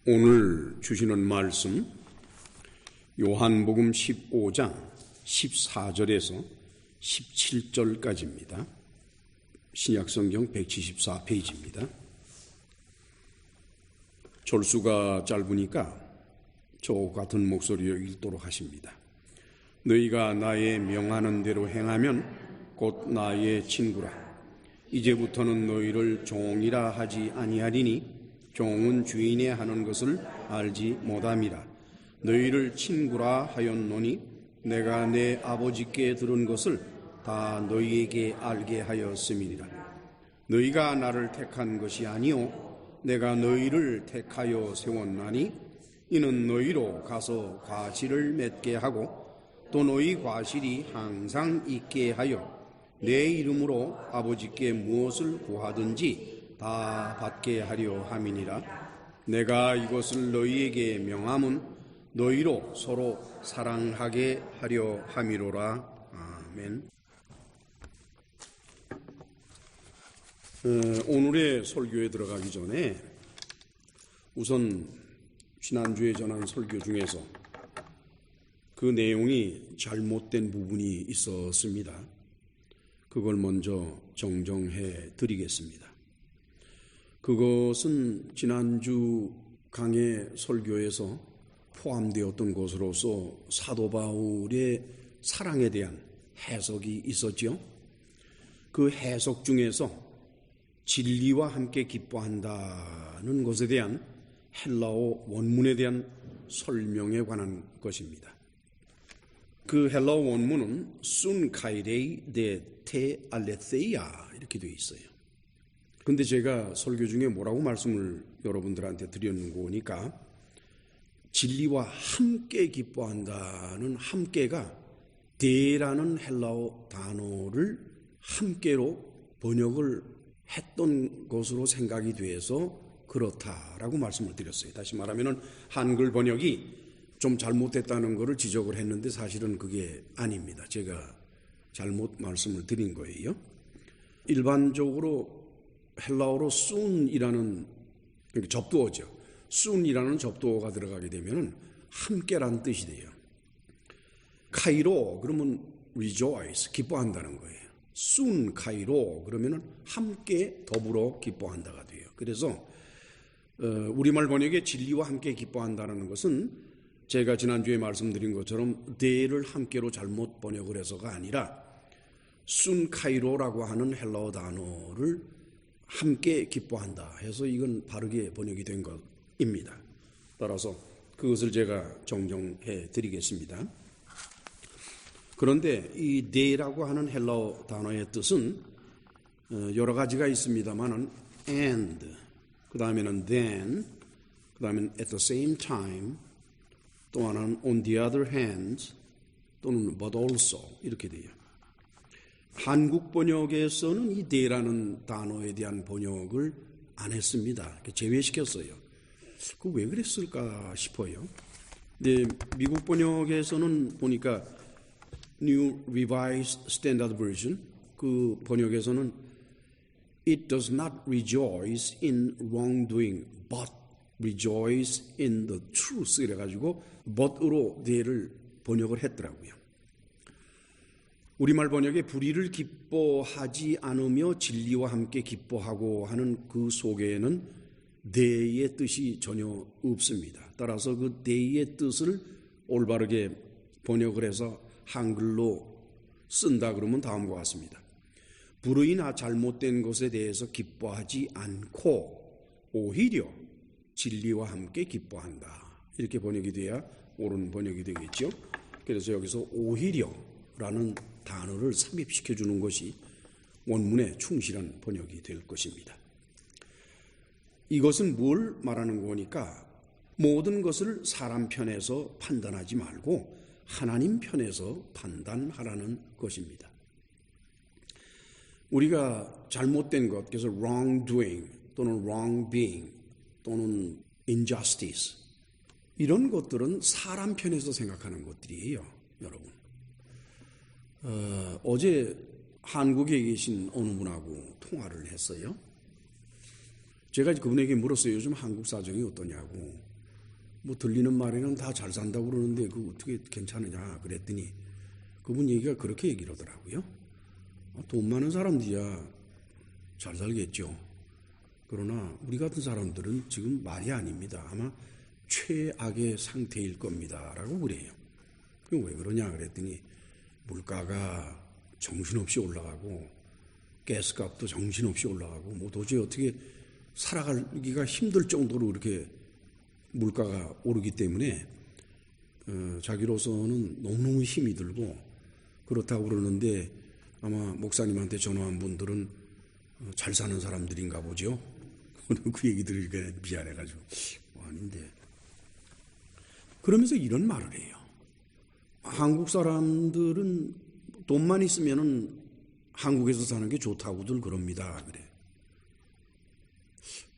오늘 주시는 말씀 요한복음 15장 14절에서 17절까지입니다. 신약성경 174페이지입니다. 절수가 짧으니까 저 같은 목소리로 읽도록 하십니다. 너희가 나의 명하는 대로 행하면 곧 나의 친구라. 이제부터는 너희를 종이라 하지 아니하리니 종은 주인의 하는 것을 알지 못함이라. 너희를 친구라 하였노니 내가 내 아버지께 들은 것을 다 너희에게 알게 하였음이니라. 너희가 나를 택한 것이 아니요 내가 너희를 택하여 세웠나니 이는 너희로 가서 과실을 맺게 하고 또 너희 과실이 항상 있게 하여 내 이름으로 아버지께 무엇을 구하든지 다 받게 하려 함이니라. 내가 이것을 너희에게 명함은 너희로 서로 사랑하게 하려 함이로라. 아멘. 오늘의 설교에 들어가기 전에 우선 지난주에 전한 설교 중에서 그 내용이 잘못된 부분이 있었습니다. 그걸 먼저 정정해 드리겠습니다. 그것은 지난주 강의 설교에서 포함되었던 것으로서 사도 바울의 사랑에 대한 해석이 있었죠. 그 해석 중에서 진리와 함께 기뻐한다는 것에 대한 헬라어 원문에 대한 설명에 관한 것입니다. 그 헬라어 원문은 순카이레이 데 테 알레세이아 이렇게 되어 있어요. 근데 제가 설교 중에 뭐라고 말씀을 여러분들한테 드렸는 거니까 진리와 함께 기뻐한다는 함께가 데라는 헬라어 단어를 함께로 번역을 했던 것으로 생각이 돼서 그렇다라고 말씀을 드렸어요. 다시 말하면 한글 번역이 좀 잘못됐다는 것을 지적을 했는데 사실은 그게 아닙니다. 제가 잘못 말씀을 드린 거예요. 일반적으로 헬라어로 soon이라는 접두어죠. soon이라는 접두어가 들어가게 되면 함께란 뜻이 돼요. 카이로 그러면 rejoice 기뻐한다는 거예요. soon 카이로 그러면 함께 더불어 기뻐한다가 돼요. 그래서 우리말 번역에 진리와 함께 기뻐한다는 것은 제가 지난주에 말씀드린 것처럼 대를 함께로 잘못 번역을 해서가 아니라 soon 카이로라고 하는 헬라어 단어를 함께 기뻐한다 해서 이건 바르게 번역이 된 것입니다. 따라서 그것을 제가 정정해 드리겠습니다. 그런데 이 네라고 하는 헬라어 단어의 뜻은 여러 가지가 있습니다만은 and, 그 다음에는 then, 그 다음에는 at the same time, 또 하나는 on the other hand, 또는 but also 이렇게 돼요. 한국 번역에서는 이 대라는 단어에 대한 번역을 안 했습니다. 제외시켰어요. 그 왜 그랬을까 싶어요. 근데 미국 번역에서는 보니까 New Revised Standard Version 그 번역에서는 It does not rejoice in wrongdoing, but rejoice in the truth 이래가지고 but으로 대를 번역을 했더라고요. 우리말 번역에 불의를 기뻐하지 않으며 진리와 함께 기뻐하고 하는 그 속에는 대의 뜻이 전혀 없습니다. 따라서 그 대의 뜻을 올바르게 번역을 해서 한글로 쓴다 그러면 다음과 같습니다. 불의나 잘못된 것에 대해서 기뻐하지 않고 오히려 진리와 함께 기뻐한다. 이렇게 번역이 돼야 옳은 번역이 되겠죠. 그래서 여기서 오히려라는 단어를 삽입시켜 주는 것이 원문에 충실한 번역이 될 것입니다. 이것은 뭘 말하는 거니까 모든 것을 사람 편에서 판단하지 말고 하나님 편에서 판단하라는 것입니다. 우리가 잘못된 것, 그래서 wrongdoing 또는 wrongbeing 또는 injustice 이런 것들은 사람 편에서 생각하는 것들이에요, 여러분. 어제 한국에 계신 어느 분하고 통화를 했어요. 제가 그분에게 물었어요. 요즘 한국 사정이 어떠냐고. 뭐 들리는 말에는 다 잘 산다고 그러는데 그 어떻게 괜찮으냐 그랬더니 그분 얘기가 그렇게 얘기를 하더라고요. 돈 많은 사람들이야 잘 살겠죠. 그러나 우리 같은 사람들은 지금 말이 아닙니다. 아마 최악의 상태일 겁니다 라고 그래요. 그럼 왜 그러냐 그랬더니 물가가 정신없이 올라가고 가스값도 정신없이 올라가고 뭐 도저히 어떻게 살아가기가 힘들 정도로 이렇게 물가가 오르기 때문에 자기로서는 너무너무 힘이 들고 그렇다고 그러는데 아마 목사님한테 전화한 분들은 잘 사는 사람들인가 보죠. 그 얘기 들으니까 미안해가지고 아닌데 그러면서 이런 말을 해요. 한국 사람들은 돈만 있으면은 한국에서 사는 게 좋다고들 그럽니다. 그래.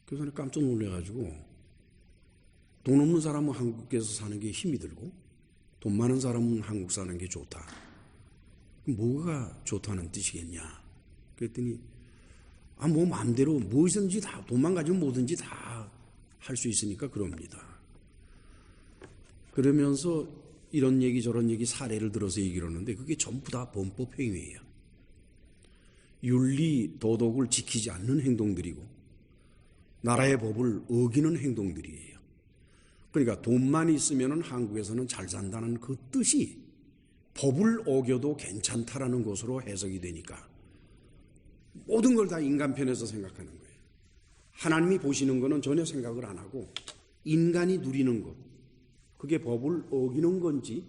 그래서 깜짝 놀래가지고 돈 없는 사람은 한국에서 사는 게 힘이 들고 돈 많은 사람은 한국 사는 게 좋다. 뭐가 좋다는 뜻이겠냐? 그랬더니 뭐 마음대로 무엇이든지 다 돈만 가지면 뭐든지 다 할 수 있으니까 그럽니다. 그러면서 이런 얘기 저런 얘기 사례를 들어서 얘기를 하는데 그게 전부 다 범법 행위예요. 윤리 도덕을 지키지 않는 행동들이고 나라의 법을 어기는 행동들이에요. 그러니까 돈만 있으면 한국에서는 잘 산다는 그 뜻이 법을 어겨도 괜찮다라는 것으로 해석이 되니까 모든 걸 다 인간 편에서 생각하는 거예요. 하나님이 보시는 거는 전혀 생각을 안 하고 인간이 누리는 것, 그게 법을 어기는 건지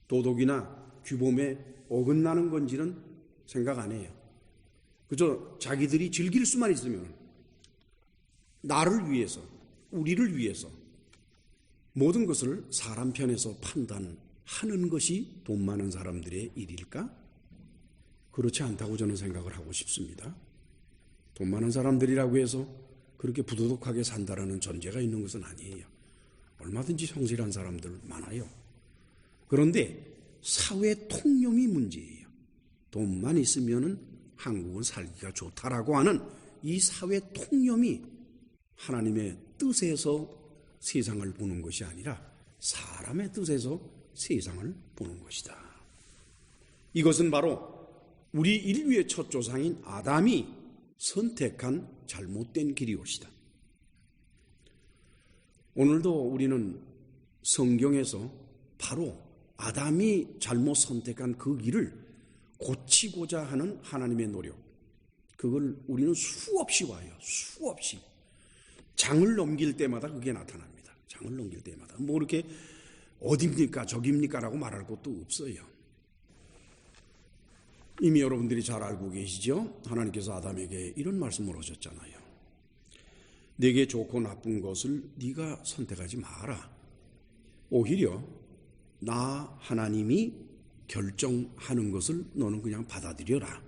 도덕이나 규범에 어긋나는 건지는 생각 안 해요. 그저 자기들이 즐길 수만 있으면 나를 위해서, 우리를 위해서 모든 것을 사람 편에서 판단하는 것이 돈 많은 사람들의 일일까? 그렇지 않다고 저는 생각을 하고 싶습니다. 돈 많은 사람들이라고 해서 그렇게 부도덕하게 산다라는 전제가 있는 것은 아니에요. 얼마든지 성실한 사람들 많아요. 그런데 사회 통념이 문제예요. 돈만 있으면은 한국은 살기가 좋다라고 하는 이 사회 통념이 하나님의 뜻에서 세상을 보는 것이 아니라 사람의 뜻에서 세상을 보는 것이다. 이것은 바로 우리 인류의 첫 조상인 아담이 선택한 잘못된 길이옵시다. 오늘도 우리는 성경에서 바로 아담이 잘못 선택한 그 길을 고치고자 하는 하나님의 노력, 그걸 우리는 수없이 봐요. 수없이. 장을 넘길 때마다 그게 나타납니다. 장을 넘길 때마다. 뭐 이렇게 어딥니까 저깁니까 라고 말할 것도 없어요. 이미 여러분들이 잘 알고 계시죠? 하나님께서 아담에게 이런 말씀을 하셨잖아요. 내게 좋고 나쁜 것을 네가 선택하지 마라. 오히려 나 하나님이 결정하는 것을 너는 그냥 받아들여라.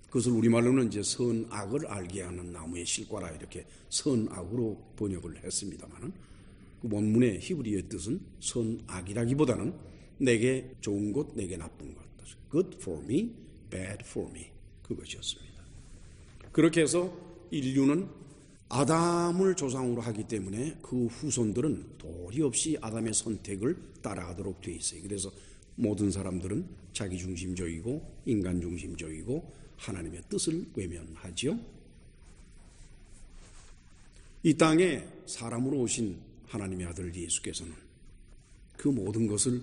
그것을 우리말로는 이제 선악을 알게 하는 나무의 실과라 이렇게 선악으로 번역을 했습니다만 그 원문의 히브리어의 뜻은 선악이라기보다는 내게 좋은 것, 내게 나쁜 것. Good for me, bad for me. 그것이었습니다. 그렇게 해서 인류는 아담을 조상으로 하기 때문에 그 후손들은 도리 없이 아담의 선택을 따라가도록 돼 있어요. 그래서 모든 사람들은 자기중심적이고 인간중심적이고 하나님의 뜻을 외면하지요. 이 땅에 사람으로 오신 하나님의 아들 예수께서는 그 모든 것을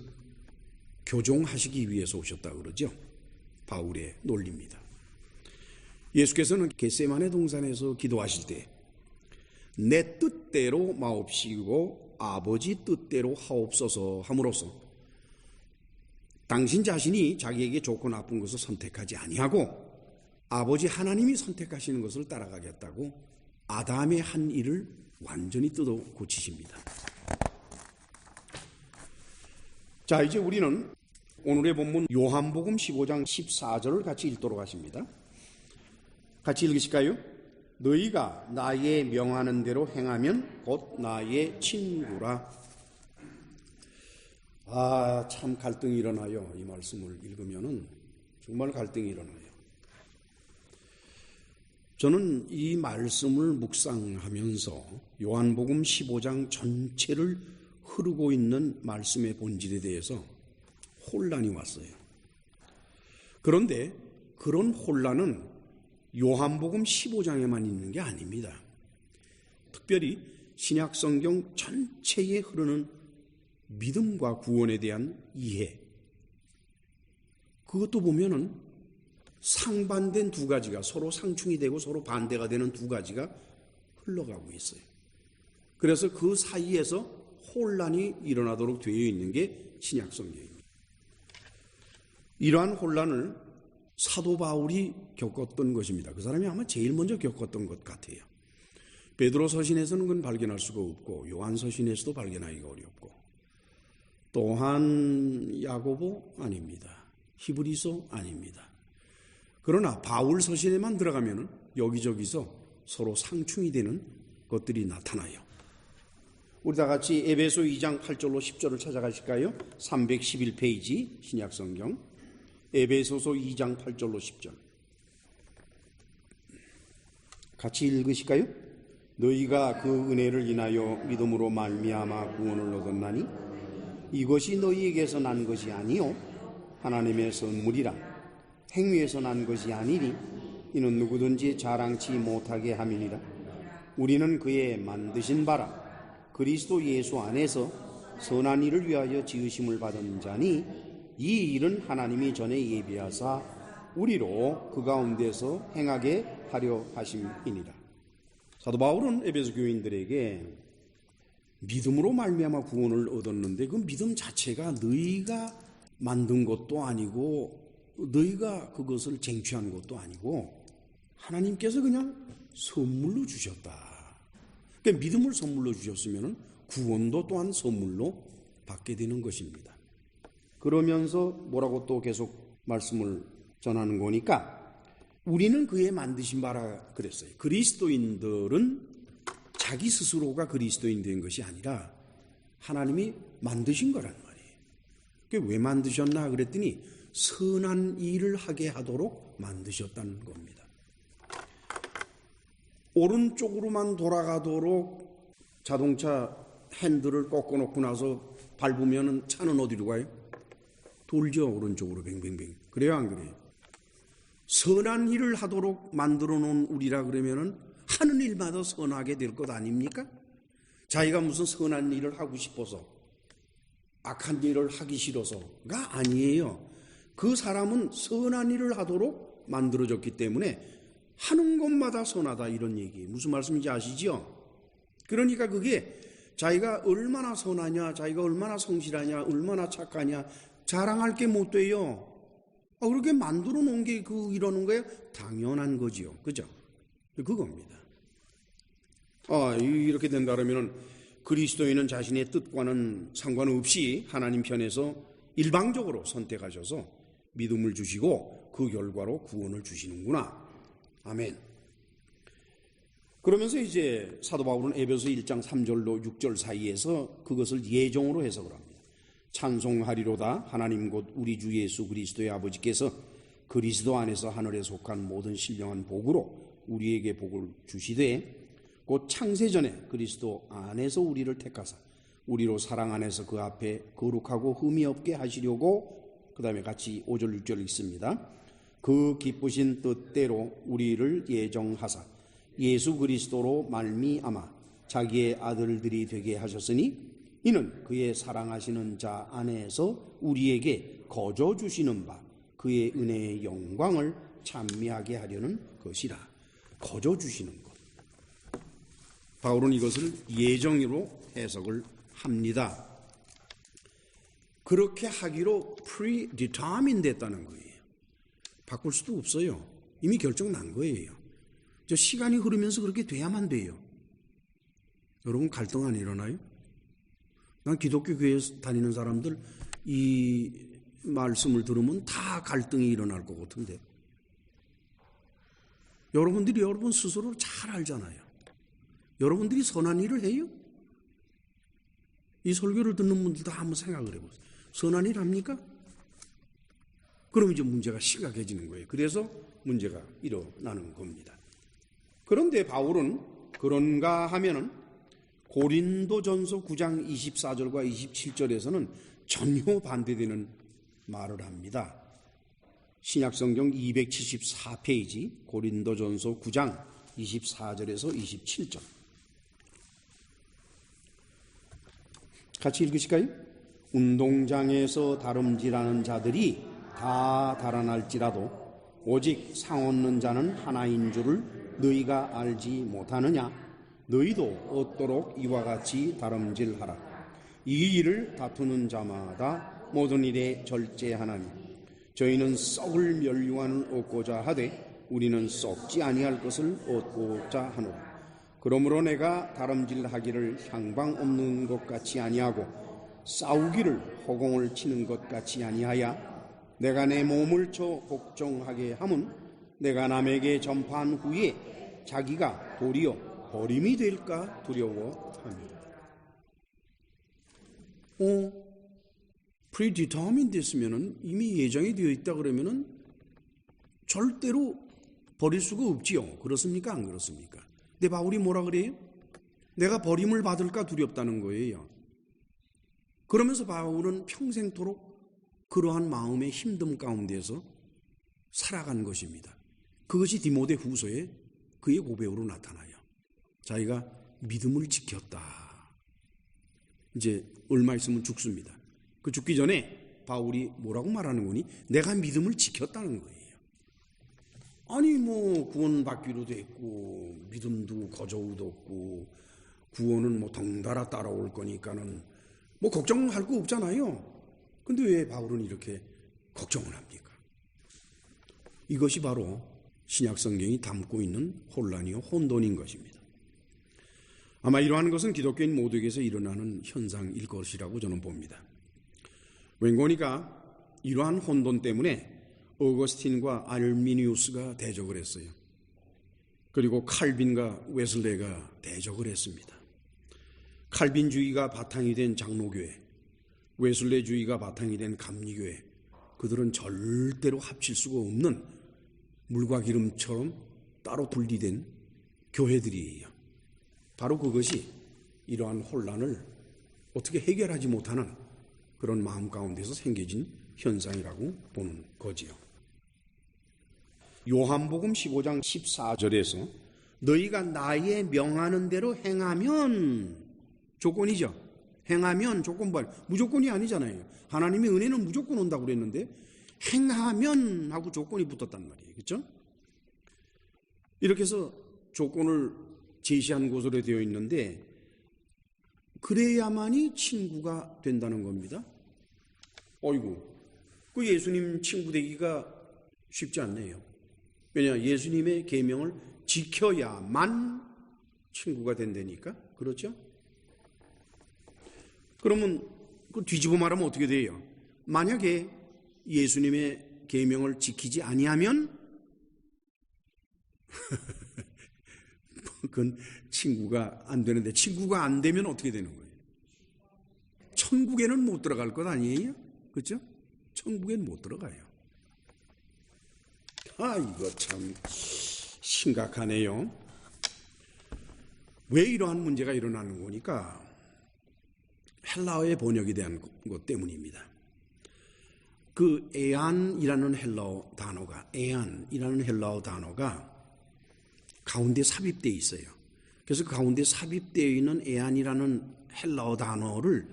교종하시기 위해서 오셨다고 그러죠. 바울의 논리입니다. 예수께서는 겟세마네 동산에서 기도하실 때 내 뜻대로 마옵시고 아버지 뜻대로 하옵소서 함으로써 당신 자신이 자기에게 좋고 나쁜 것을 선택하지 아니하고 아버지 하나님이 선택하시는 것을 따라가겠다고 아담의 한 일을 완전히 뜯어 고치십니다. 자, 이제 우리는 오늘의 본문 요한복음 15장 14절을 같이 읽도록 하십니다. 같이 읽으실까요? 너희가 나의 명하는 대로 행하면 곧 나의 친구라. 참 갈등이 일어나요. 이 말씀을 읽으면은 정말 갈등이 일어나요. 저는 이 말씀을 묵상하면서 요한복음 15장 전체를 흐르고 있는 말씀의 본질에 대해서 혼란이 왔어요. 그런데 그런 혼란은 요한복음 15장에만 있는 게 아닙니다. 특별히 신약 성경 전체에 흐르는 믿음과 구원에 대한 이해, 그것도 보면은 상반된 두 가지가 서로 상충이 되고 서로 반대가 되는 두 가지가 흘러가고 있어요. 그래서 그 사이에서 혼란이 일어나도록 되어 있는 게 신약 성경입니다. 이러한 혼란을 사도 바울이 겪었던 것입니다. 그 사람이 아마 제일 먼저 겪었던 것 같아요. 베드로 서신에서는 그건 발견할 수가 없고 요한 서신에서도 발견하기가 어렵고, 또한 야고보 아닙니다. 히브리서 아닙니다. 그러나 바울 서신에만 들어가면 여기저기서 서로 상충이 되는 것들이 나타나요. 우리 다 같이 에베소 2장 8절로 10절을 찾아가실까요? 311페이지 신약성경 에베소서 2장 8절로 10절 같이 읽으실까요? 너희가 그 은혜를 인하여 믿음으로 말미암아 구원을 얻었나니 이것이 너희에게서 난 것이 아니요 하나님의 선물이라. 행위에서 난 것이 아니니 이는 누구든지 자랑치 못하게 함이니라. 우리는 그의 만드신 바라 그리스도 예수 안에서 선한 일을 위하여 지으심을 받은 자니 이 일은 하나님이 전에 예비하사 우리로 그 가운데서 행하게 하려 하심이니라. 사도 바울은 에베소 교인들에게 믿음으로 말미암아 구원을 얻었는데 그 믿음 자체가 너희가 만든 것도 아니고 너희가 그것을 쟁취한 것도 아니고 하나님께서 그냥 선물로 주셨다. 그러니까 믿음을 선물로 주셨으면 구원도 또한 선물로 받게 되는 것입니다. 그러면서 뭐라고 또 계속 말씀을 전하는 거니까 우리는 그의 만드신 바라 그랬어요. 그리스도인들은 자기 스스로가 그리스도인 된 것이 아니라 하나님이 만드신 거란 말이에요. 그게 왜 만드셨나 그랬더니 선한 일을 하게 하도록 만드셨다는 겁니다. 오른쪽으로만 돌아가도록 자동차 핸들을 꺾어놓고 나서 밟으면 차는 어디로 가요? 돌죠. 오른쪽으로 뱅뱅뱅. 그래요 안 그래요? 선한 일을 하도록 만들어 놓은 우리라 그러면은 하는 일마다 선하게 될 것 아닙니까? 자기가 무슨 선한 일을 하고 싶어서 악한 일을 하기 싫어서가 아니에요. 그 사람은 선한 일을 하도록 만들어졌기 때문에 하는 것마다 선하다 이런 얘기. 무슨 말씀인지 아시죠? 그러니까 그게 자기가 얼마나 선하냐, 자기가 얼마나 성실하냐, 얼마나 착하냐 자랑할 게 못 돼요. 그렇게 만들어 놓은 게 이러는 거예요? 당연한 거지요. 그죠? 그겁니다. 이렇게 된다면 그리스도인은 자신의 뜻과는 상관없이 하나님 편에서 일방적으로 선택하셔서 믿음을 주시고 그 결과로 구원을 주시는구나. 아멘. 그러면서 이제 사도 바울은 에베소 1장 3절로 6절 사이에서 그것을 예정으로 해석을 합니다. 찬송하리로다 하나님 곧 우리 주 예수 그리스도의 아버지께서 그리스도 안에서 하늘에 속한 모든 신령한 복으로 우리에게 복을 주시되 곧 창세전에 그리스도 안에서 우리를 택하사 우리로 사랑 안에서 그 앞에 거룩하고 흠이 없게 하시려고, 그 다음에 같이 5절 6절 읽습니다. 그 기쁘신 뜻대로 우리를 예정하사 예수 그리스도로 말미암아 자기의 아들들이 되게 하셨으니 이는 그의 사랑하시는 자 안에서 우리에게 거저 주시는 바 그의 은혜의 영광을 찬미하게 하려는 것이라. 거저 주시는 것. 바울은 이것을 예정으로 해석을 합니다. 그렇게 하기로 predetermined 됐다는 거예요. 바꿀 수도 없어요. 이미 결정 난 거예요. 저 시간이 흐르면서 그렇게 돼야만 돼요. 여러분 갈등 안 일어나요? 난 기독교 교회에 다니는 사람들 이 말씀을 들으면 다 갈등이 일어날 것 같은데, 여러분들이 여러분 스스로 잘 알잖아요. 여러분들이 선한 일을 해요? 이 설교를 듣는 분들도 한번 생각을 해보세요. 선한 일 합니까? 그럼 이제 문제가 심각해지는 거예요. 그래서 문제가 일어나는 겁니다. 그런데 바울은 그런가 하면은 고린도전서 9장 24절과 27절에서는 전혀 반대되는 말을 합니다. 신약성경 274페이지 고린도전서 9장 24절에서 27절 같이 읽으실까요? 운동장에서 다름질하는 자들이 다 달아날지라도 오직 상 얻는 자는 하나인 줄을 너희가 알지 못하느냐? 너희도 얻도록 이와 같이 다름질하라. 이 일을 다투는 자마다 모든 일에 절제하나니 저희는 썩을 면류관을 얻고자 하되 우리는 썩지 아니할 것을 얻고자 하노라. 그러므로 내가 다름질하기를 향방 없는 것 같이 아니하고 싸우기를 허공을 치는 것 같이 아니하여 내가 내 몸을 쳐 복종하게 함은 내가 남에게 전파한 후에 자기가 도리어 버림이 될까 두려워합니다. predetermined 됐으면은 이미 예정이 되어 있다 그러면은 절대로 버릴 수가 없지요. 그렇습니까? 안 그렇습니까? 근데 바울이 뭐라 그래요? 내가 버림을 받을까 두렵다는 거예요. 그러면서 바울은 평생토록 그러한 마음의 힘듦 가운데서 살아간 것입니다. 그것이 디모데 후서에 그의 고백으로 나타나요. 자기가 믿음을 지켰다. 이제 얼마 있으면 죽습니다. 그 죽기 전에 바울이 뭐라고 말하는 거니? 내가 믿음을 지켰다는 거예요. 아니 뭐 구원받기로 됐고 믿음도 거저우도 없고 구원은 뭐 덩달아 따라올 거니까는 뭐 걱정할 거 없잖아요. 근데 왜 바울은 이렇게 걱정을 합니까? 이것이 바로 신약 성경이 담고 있는 혼란이요 혼돈인 것입니다. 아마 이러한 것은 기독교인 모두에게서 일어나는 현상일 것이라고 저는 봅니다. 웬고니까 이러한 혼돈 때문에 어거스틴과 알미니우스가 대적을 했어요. 그리고 칼빈과 웨슬레가 대적을 했습니다. 칼빈주의가 바탕이 된 장로교회, 웨슬레주의가 바탕이 된 감리교회, 그들은 절대로 합칠 수가 없는 물과 기름처럼 따로 분리된 교회들이에요. 바로 그것이 이러한 혼란을 어떻게 해결하지 못하는 그런 마음 가운데서 생겨진 현상이라고 보는 거지요. 요한복음 15장 14절에서 너희가 나의 명하는 대로 행하면 조건이죠. 행하면 조건부 무조건이 아니잖아요. 하나님의 은혜는 무조건 온다고 그랬는데 행하면 하고 조건이 붙었단 말이에요. 그렇죠? 이렇게 해서 조건을 제시한 것으로 되어 있는데 그래야만이 친구가 된다는 겁니다. 어이구, 그 예수님 친구 되기가 쉽지 않네요. 왜냐, 예수님의 계명을 지켜야만 친구가 된다니까. 그렇죠? 그러면 그 뒤집어 말하면 어떻게 돼요? 만약에 예수님의 계명을 지키지 아니하면 그건 친구가 안 되는데, 친구가 안 되면 어떻게 되는 거예요? 천국에는 못 들어갈 것 아니에요? 그렇죠? 천국에는 못 들어가요. 이거 참 심각하네요. 왜 이러한 문제가 일어나는 거니까 헬라어의 번역에 대한 것 때문입니다. 그 에안이라는 헬라어 단어가 가운데 삽입되어 있어요. 그래서 그 가운데 삽입되어 있는 에안이라는 헬라어 단어를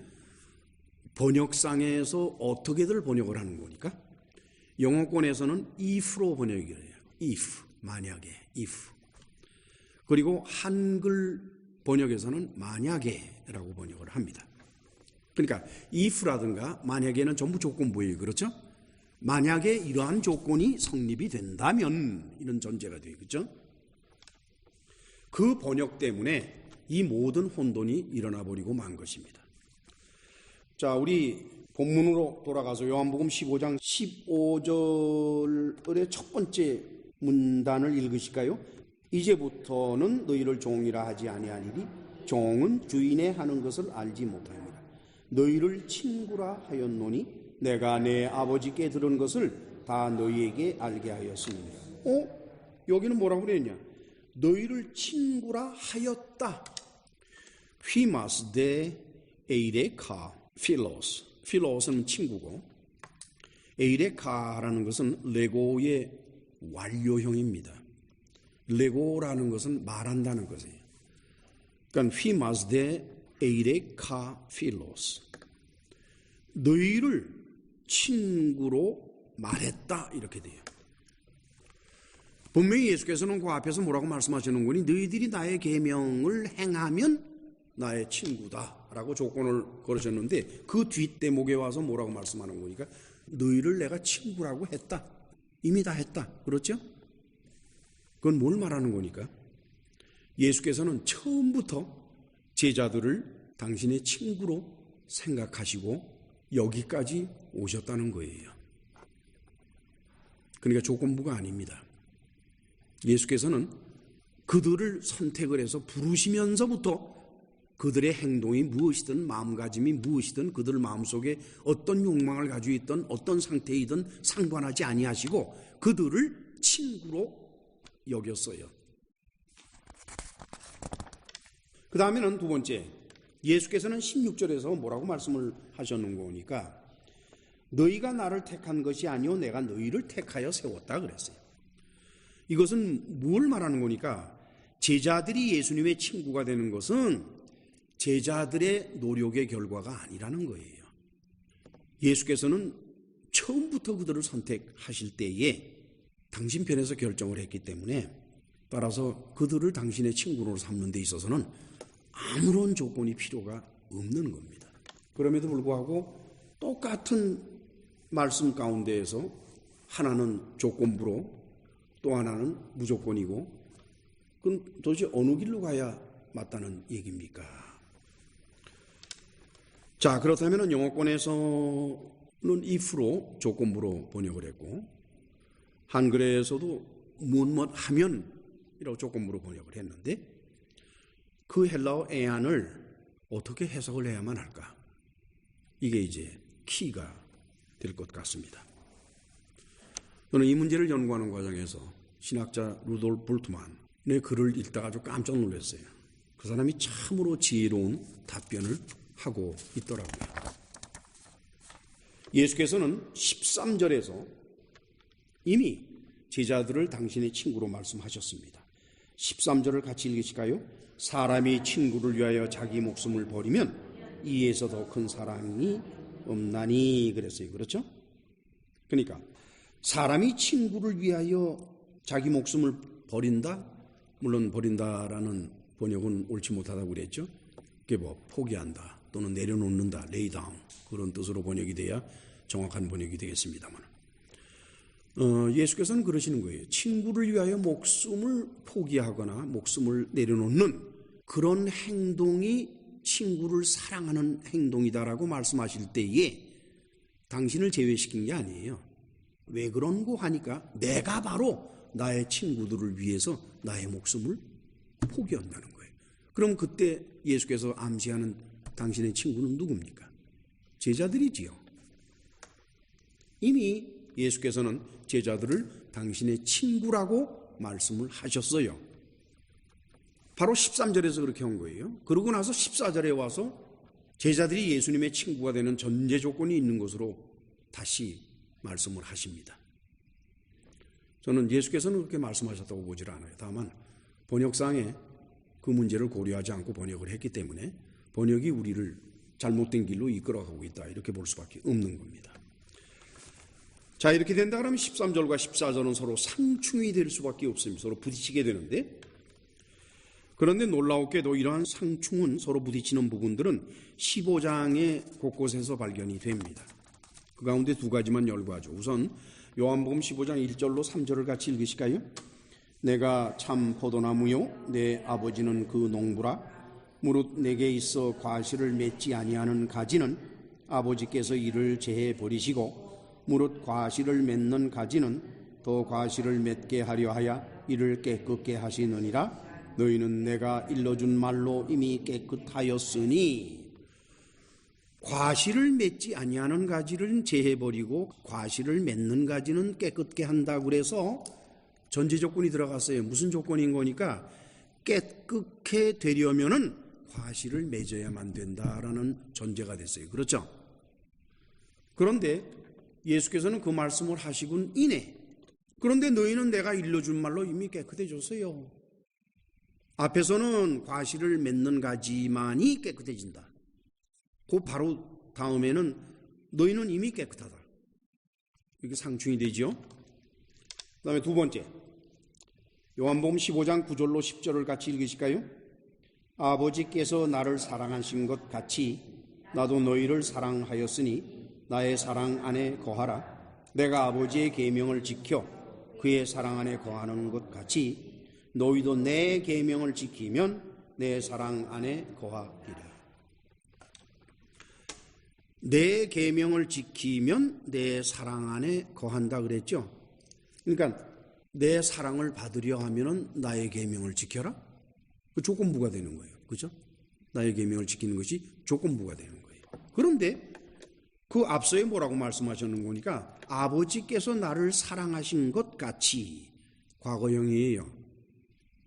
번역상에서 어떻게들 번역을 하는 거니까 영어권에서는 if로 번역이 돼요. if, 만약에, if. 그리고 한글 번역에서는 만약에라고 번역을 합니다. 그러니까 if라든가 만약에는 전부 조건부예요. 그렇죠? 만약에 이러한 조건이 성립이 된다면 이런 전제가 돼요. 그렇죠? 그 번역 때문에 이 모든 혼돈이 일어나 버리고 만 것입니다. 자, 우리 본문으로 돌아가서 요한복음 15장 15절의 첫 번째 문단을 읽으실까요? 이제부터는 너희를 종이라 하지 아니하니리 종은 주인의 하는 것을 알지 못하니라. 너희를 친구라 하였노니 내가 내 아버지께 들은 것을 다 너희에게 알게 하였으니라. 여기는 뭐라고 그랬냐? 너희를 친구라 하였다. Fimas de eireka philos. philos는 친구고, 에이레카라는 것은 레고의 완료형입니다. 레고라는 것은 말한다는 것이에요. 그러니까 Fimas de eireka philos. 너희를 친구로 말했다 이렇게 돼요. 분명히 예수께서는 그 앞에서 뭐라고 말씀하시는 거니? 너희들이 나의 계명을 행하면 나의 친구다라고 조건을 걸으셨는데 그 뒷대목에 와서 뭐라고 말씀하는 거니까 너희를 내가 친구라고 했다. 이미 다 했다. 그렇죠? 그건 뭘 말하는 거니까? 예수께서는 처음부터 제자들을 당신의 친구로 생각하시고 여기까지 오셨다는 거예요. 그러니까 조건부가 아닙니다. 예수께서는 그들을 선택을 해서 부르시면서부터 그들의 행동이 무엇이든 마음가짐이 무엇이든 그들 마음속에 어떤 욕망을 가지고 있든 어떤 상태이든 상관하지 아니하시고 그들을 친구로 여겼어요. 그 다음에는 두 번째, 예수께서는 16절에서 뭐라고 말씀을 하셨는 거니까 너희가 나를 택한 것이 아니오 내가 너희를 택하여 세웠다 그랬어요. 이것은 뭘 말하는 거니까 제자들이 예수님의 친구가 되는 것은 제자들의 노력의 결과가 아니라는 거예요. 예수께서는 처음부터 그들을 선택하실 때에 당신 편에서 결정을 했기 때문에 따라서 그들을 당신의 친구로 삼는 데 있어서는 아무런 조건이 필요가 없는 겁니다. 그럼에도 불구하고 똑같은 말씀 가운데에서 하나는 조건부로 또 하나는 무조건이고 그럼 도대체 어느 길로 가야 맞다는 얘기입니까? 자, 그렇다면 영어권에서는 if로 조건부로 번역을 했고 한글에서도 무엇 하면이라고 조건부로 번역을 했는데 그 헬라어 에안을 어떻게 해석을 해야만 할까? 이게 이제 키가 될 것 같습니다. 저는 이 문제를 연구하는 과정에서 신학자 루돌프 볼트만의 글을 읽다가 아주 깜짝 놀랐어요. 그 사람이 참으로 지혜로운 답변을 하고 있더라고요. 예수께서는 13절에서 이미 제자들을 당신의 친구로 말씀하셨습니다. 13절을 같이 읽으실까요? 사람이 친구를 위하여 자기 목숨을 버리면 이에서 더 큰 사랑이 없나니 그랬어요. 그렇죠? 그러니까 사람이 친구를 위하여 자기 목숨을 버린다? 물론 버린다라는 번역은 옳지 못하다고 그랬죠. 그게 뭐 포기한다 또는 내려놓는다, lay down 그런 뜻으로 번역이 돼야 정확한 번역이 되겠습니다만 예수께서는 그러시는 거예요. 친구를 위하여 목숨을 포기하거나 목숨을 내려놓는 그런 행동이 친구를 사랑하는 행동이다라고 말씀하실 때에 당신을 제외시킨 게 아니에요. 왜 그런고 하니까 내가 바로 나의 친구들을 위해서 나의 목숨을 포기한다는 거예요. 그럼 그때 예수께서 암시하는 당신의 친구는 누굽니까? 제자들이지요. 이미 예수께서는 제자들을 당신의 친구라고 말씀을 하셨어요. 바로 13절에서 그렇게 한 거예요. 그러고 나서 14절에 와서 제자들이 예수님의 친구가 되는 전제 조건이 있는 것으로 다시 말씀을 하십니다. 저는 예수께서는 그렇게 말씀하셨다고 보질 않아요. 다만 번역상에 그 문제를 고려하지 않고 번역을 했기 때문에 번역이 우리를 잘못된 길로 이끌어가고 있다 이렇게 볼 수밖에 없는 겁니다. 자, 이렇게 된다 그러면 13절과 14절은 서로 상충이 될 수밖에 없습니다. 서로 부딪히게 되는데 그런데 놀라웠게도 이러한 상충은 서로 부딪히는 부분들은 15장의 곳곳에서 발견이 됩니다. 그 가운데 두 가지만 열거하죠. 우선 요한복음 15장 1절로 3절을 같이 읽으실까요? 내가 참 포도나무요 내 아버지는 그 농부라 무릇 내게 있어 과실을 맺지 아니하는 가지는 아버지께서 이를 제해 버리시고 무릇 과실을 맺는 가지는 더 과실을 맺게 하려 하여 이를 깨끗게 하시느니라. 너희는 내가 일러준 말로 이미 깨끗하였으니 과실을 맺지 아니하는 가지를 제해버리고 과실을 맺는 가지는 깨끗게 한다고 그래서 전제 조건이 들어갔어요. 무슨 조건인 거니까 깨끗게 되려면은 과실을 맺어야만 된다라는 전제가 됐어요. 그렇죠? 그런데 예수께서는 그 말씀을 하시군 이내. 그런데 너희는 내가 일러준 말로 이미 깨끗해졌어요. 앞에서는 과실을 맺는 가지만이 깨끗해진다. 그 바로 다음에는 너희는 이미 깨끗하다. 이게 상충이 되죠. 그 다음에 두 번째, 요한복음 15장 9절로 10절을 같이 읽으실까요? 아버지께서 나를 사랑하신 것 같이 나도 너희를 사랑하였으니 나의 사랑 안에 거하라. 내가 아버지의 계명을 지켜 그의 사랑 안에 거하는 것 같이 너희도 내 계명을 지키면 내 사랑 안에 거하리라. 내 계명을 지키면 내 사랑 안에 거한다 그랬죠. 그러니까 내 사랑을 받으려 하면은 나의 계명을 지켜라. 그 조건부가 되는 거예요. 그렇죠? 나의 계명을 지키는 것이 조건부가 되는 거예요. 그런데 그 앞서에 뭐라고 말씀하셨는 거니까 아버지께서 나를 사랑하신 것 같이 과거형이에요.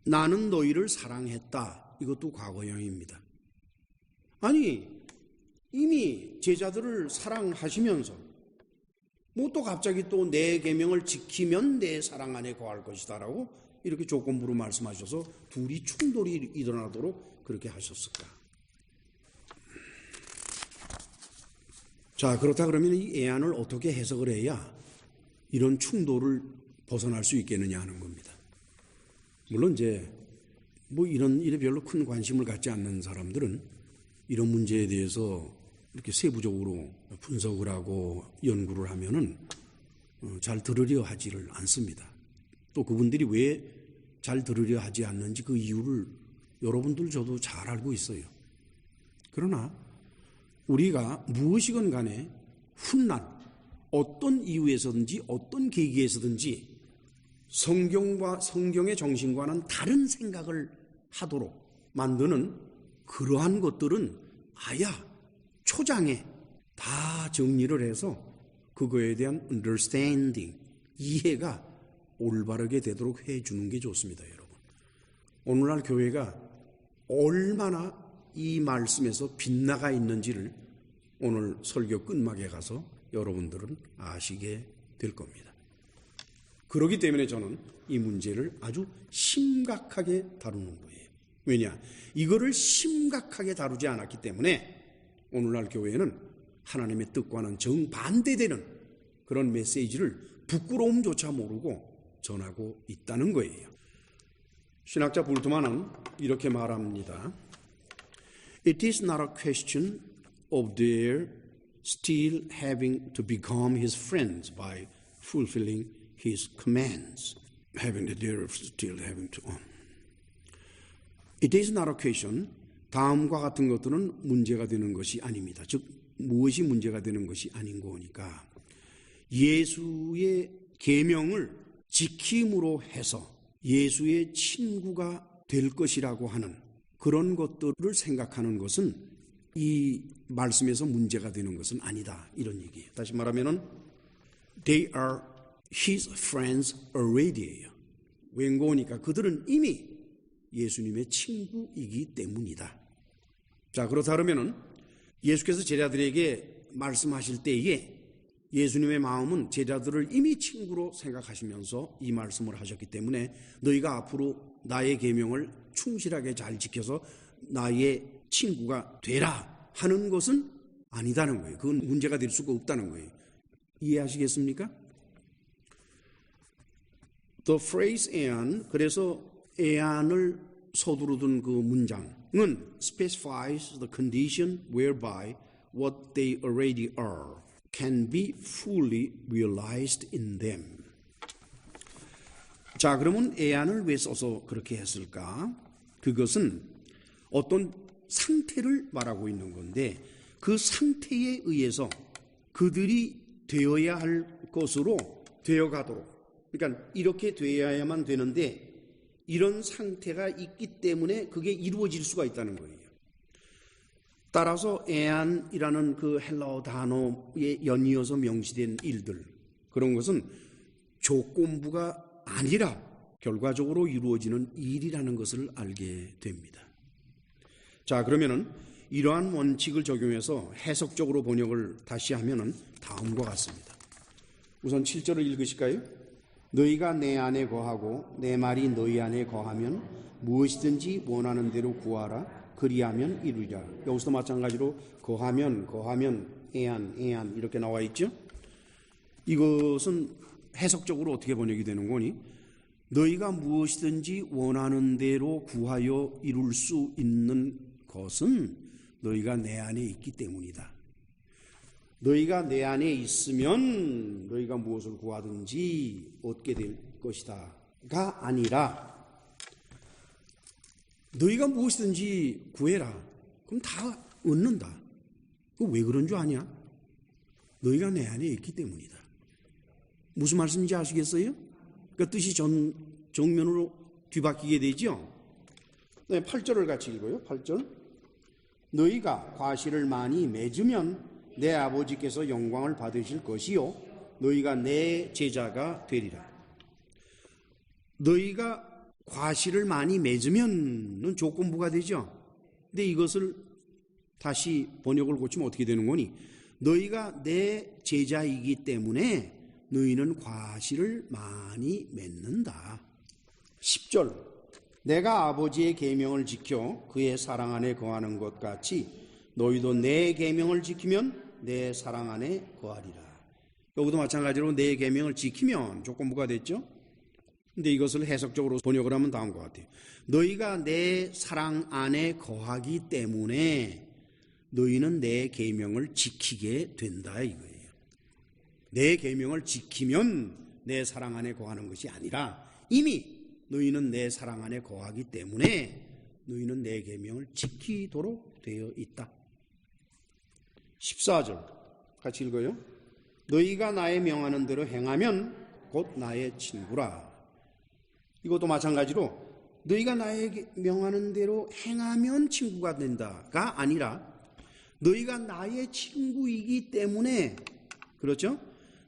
나는 너희를 사랑했다. 이것도 과거형입니다. 아니 이미 제자들을 사랑하시면서 뭐 또 갑자기 또 내 계명을 지키면 내 사랑 안에 거할 것이다라고 이렇게 조건부로 말씀하셔서 둘이 충돌이 일어나도록 그렇게 하셨을까? 자, 그렇다 그러면 이 애안을 어떻게 해석을 해야 이런 충돌을 벗어날 수 있겠느냐 하는 겁니다. 물론 이제 뭐 이런 일에 별로 큰 관심을 갖지 않는 사람들은 이런 문제에 대해서 이렇게 세부적으로 분석을 하고 연구를 하면은 잘 들으려 하지를 않습니다. 또 그분들이 왜 잘 들으려 하지 않는지 그 이유를 여러분들 저도 잘 알고 있어요. 그러나 우리가 무엇이건 간에 훗날 어떤 이유에서든지 어떤 계기에서든지 성경과 성경의 정신과는 다른 생각을 하도록 만드는 그러한 것들은 아야 초장에 다 정리를 해서 그거에 대한 understanding, 이해가 올바르게 되도록 해주는 게 좋습니다, 여러분. 오늘날 교회가 얼마나 이 말씀에서 빗나가 있는지를 오늘 설교 끝막에 가서 여러분들은 아시게 될 겁니다. 그렇기 때문에 저는 이 문제를 아주 심각하게 다루는 거예요. 왜냐? 이거를 심각하게 다루지 않았기 때문에 오늘날 교회는 하나님의 뜻과는 정반대되는 그런 메시지를 부끄러움조차 모르고 전하고 있다는 거예요. 신학자 볼트만은 이렇게 말합니다. It is not a question of their still having to become his friends by fulfilling his commands. It is not a question. 다음과 같은 것들은 문제가 되는 것이 아닙니다. 즉 무엇이 문제가 되는 것이 아닌 거니까 예수의 계명을 지킴으로 해서 예수의 친구가 될 것이라고 하는 그런 것들을 생각하는 것은 이 말씀에서 문제가 되는 것은 아니다. 이런 얘기예요. 다시 말하면은 they are his friends already예요. 웬고니까 그들은 이미 예수님의 친구이기 때문이다. 자, 그렇다 그러면은 예수께서 제자들에게 말씀하실 때에 예수님의 마음은 제자들을 이미 친구로 생각하시면서 이 말씀을 하셨기 때문에 너희가 앞으로 나의 계명을 충실하게 잘 지켜서 나의 친구가 되라 하는 것은 아니다는 거예요. 그건 문제가 될 수가 없다는 거예요. 이해하시겠습니까? The phrase and, 그래서 애안을 서두르던 그 문장은 specifies the condition whereby what they already are can be fully realized in them. 자, 그러면 애안을 왜 써서 그렇게 했을까? 그것은 어떤 상태를 말하고 있는 건데 그 상태에 의해서 그들이 되어야 할 것으로 되어가도록, 그러니까 이렇게 되어야만 되는데 이런 상태가 있기 때문에 그게 이루어질 수가 있다는 거예요. 따라서 애안이라는 그 헬라어 단어에 연이어서 명시된 일들, 그런 것은 조건부가 아니라 결과적으로 이루어지는 일이라는 것을 알게 됩니다. 자, 그러면은 이러한 원칙을 적용해서 해석적으로 번역을 다시 하면은 다음과 같습니다. 우선 7절을 읽으실까요? 너희가 내 안에 거하고 내 말이 너희 안에 거하면 무엇이든지 원하는 대로 구하라. 그리하면 이루리라. 여기서도 마찬가지로 거하면 애안 이렇게 나와 있죠. 이것은 해석적으로 어떻게 번역이 되는 거니? 너희가 무엇이든지 원하는 대로 구하여 이룰 수 있는 것은 너희가 내 안에 있기 때문이다. 너희가 내 안에 있으면 너희가 무엇을 구하든지 얻게 될 것이다가 아니라 너희가 무엇이든지 구해라. 그럼 다 얻는다. 그 왜 그런 줄 아냐? 너희가 내 안에 있기 때문이다. 무슨 말씀인지 아시겠어요? 그 뜻이 정면으로 뒤바뀌게 되죠. 8절을 같이 읽어요. 8절. 너희가 과실을 많이 맺으면 내 아버지께서 영광을 받으실 것이요 너희가 내 제자가 되리라. 너희가 과실을 많이 맺으면은 조건부가 되죠. 근데 이것을 다시 번역을 고치면 어떻게 되는 거니? 너희가 내 제자이기 때문에 너희는 과실을 많이 맺는다. 10절. 내가 아버지의 계명을 지켜 그의 사랑 안에 거하는 것 같이 너희도 내 계명을 지키면 내 사랑 안에 거하리라. 여기도 마찬가지로 내 계명을 지키면 조건부가 됐죠. 근데 이것을 해석적으로 번역을 하면 다음과 같아요. 너희가 내 사랑 안에 거하기 때문에 너희는 내 계명을 지키게 된다 이거예요. 내 계명을 지키면 내 사랑 안에 거하는 것이 아니라 이미 너희는 내 사랑 안에 거하기 때문에 너희는 내 계명을 지키도록 되어 있다. 14절 같이 읽어요. 너희가 나의 명하는 대로 행하면 곧 나의 친구라. 이것도 마찬가지로 너희가 나에게 명하는 대로 행하면 친구가 된다가 아니라 너희가 나의 친구이기 때문에 그렇죠?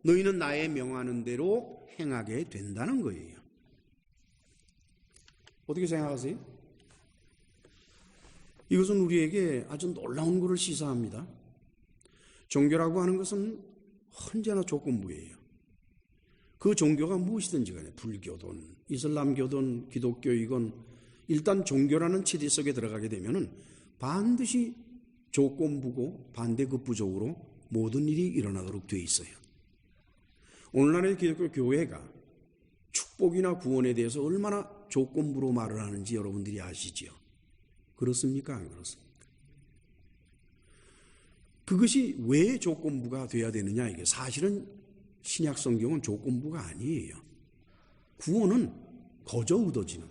너희는 나의 명하는 대로 행하게 된다는 거예요. 어떻게 생각하세요? 이것은 우리에게 아주 놀라운 것을 시사합니다. 종교라고 하는 것은 언제나 조건부예요. 그 종교가 무엇이든지 간에 불교든 이슬람교든 기독교이건 일단 종교라는 체제 속에 들어가게 되면은 반드시 조건부고 반대급부적으로 모든 일이 일어나도록 되어 있어요. 오늘날의 기독교 교회가 축복이나 구원에 대해서 얼마나 조건부로 말을 하는지 여러분들이 아시죠? 그렇습니까? 안 그렇습니까? 그것이 왜 조건부가 돼야 되느냐? 이게 사실은 신약 성경은 조건부가 아니에요. 구원은 거저 얻어지는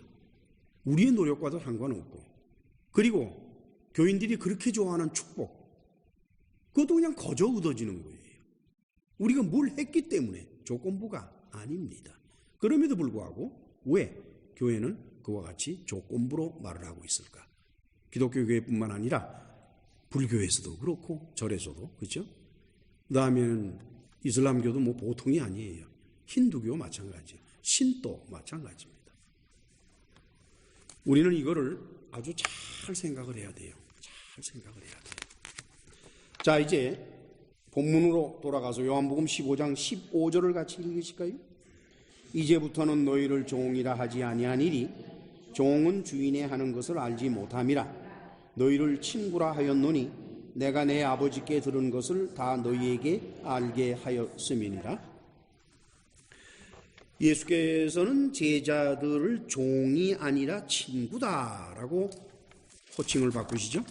우리의 노력과도 상관없고 그리고 교인들이 그렇게 좋아하는 축복 그것도 그냥 거저 얻어지는 거예요. 우리가 뭘 했기 때문에 조건부가 아닙니다. 그럼에도 불구하고 왜 교회는 그와 같이 조건부로 말을 하고 있을까? 기독교 교회뿐만 아니라 불교에서도 그렇고 절에서도 그렇죠? 그다음에는 이슬람교도 뭐 보통이 아니에요. 힌두교 마찬가지, 신도 마찬가지입니다. 우리는 이거를 아주 잘 생각을 해야 돼요. 잘 생각을 해야 돼요. 자, 이제 본문으로 돌아가서 요한복음 15장 15절을 같이 읽으실까요? 이제부터는 너희를 종이라 하지 아니하니리 종은 주인의 하는 것을 알지 못함이라. 너희를 친구라 하였노니 내가 내 아버지께 들은 것을 다 너희에게 알게 하였음이니라. 예수께서는 제자들을 종이 아니라 친구다라고 호칭을 바꾸시죠.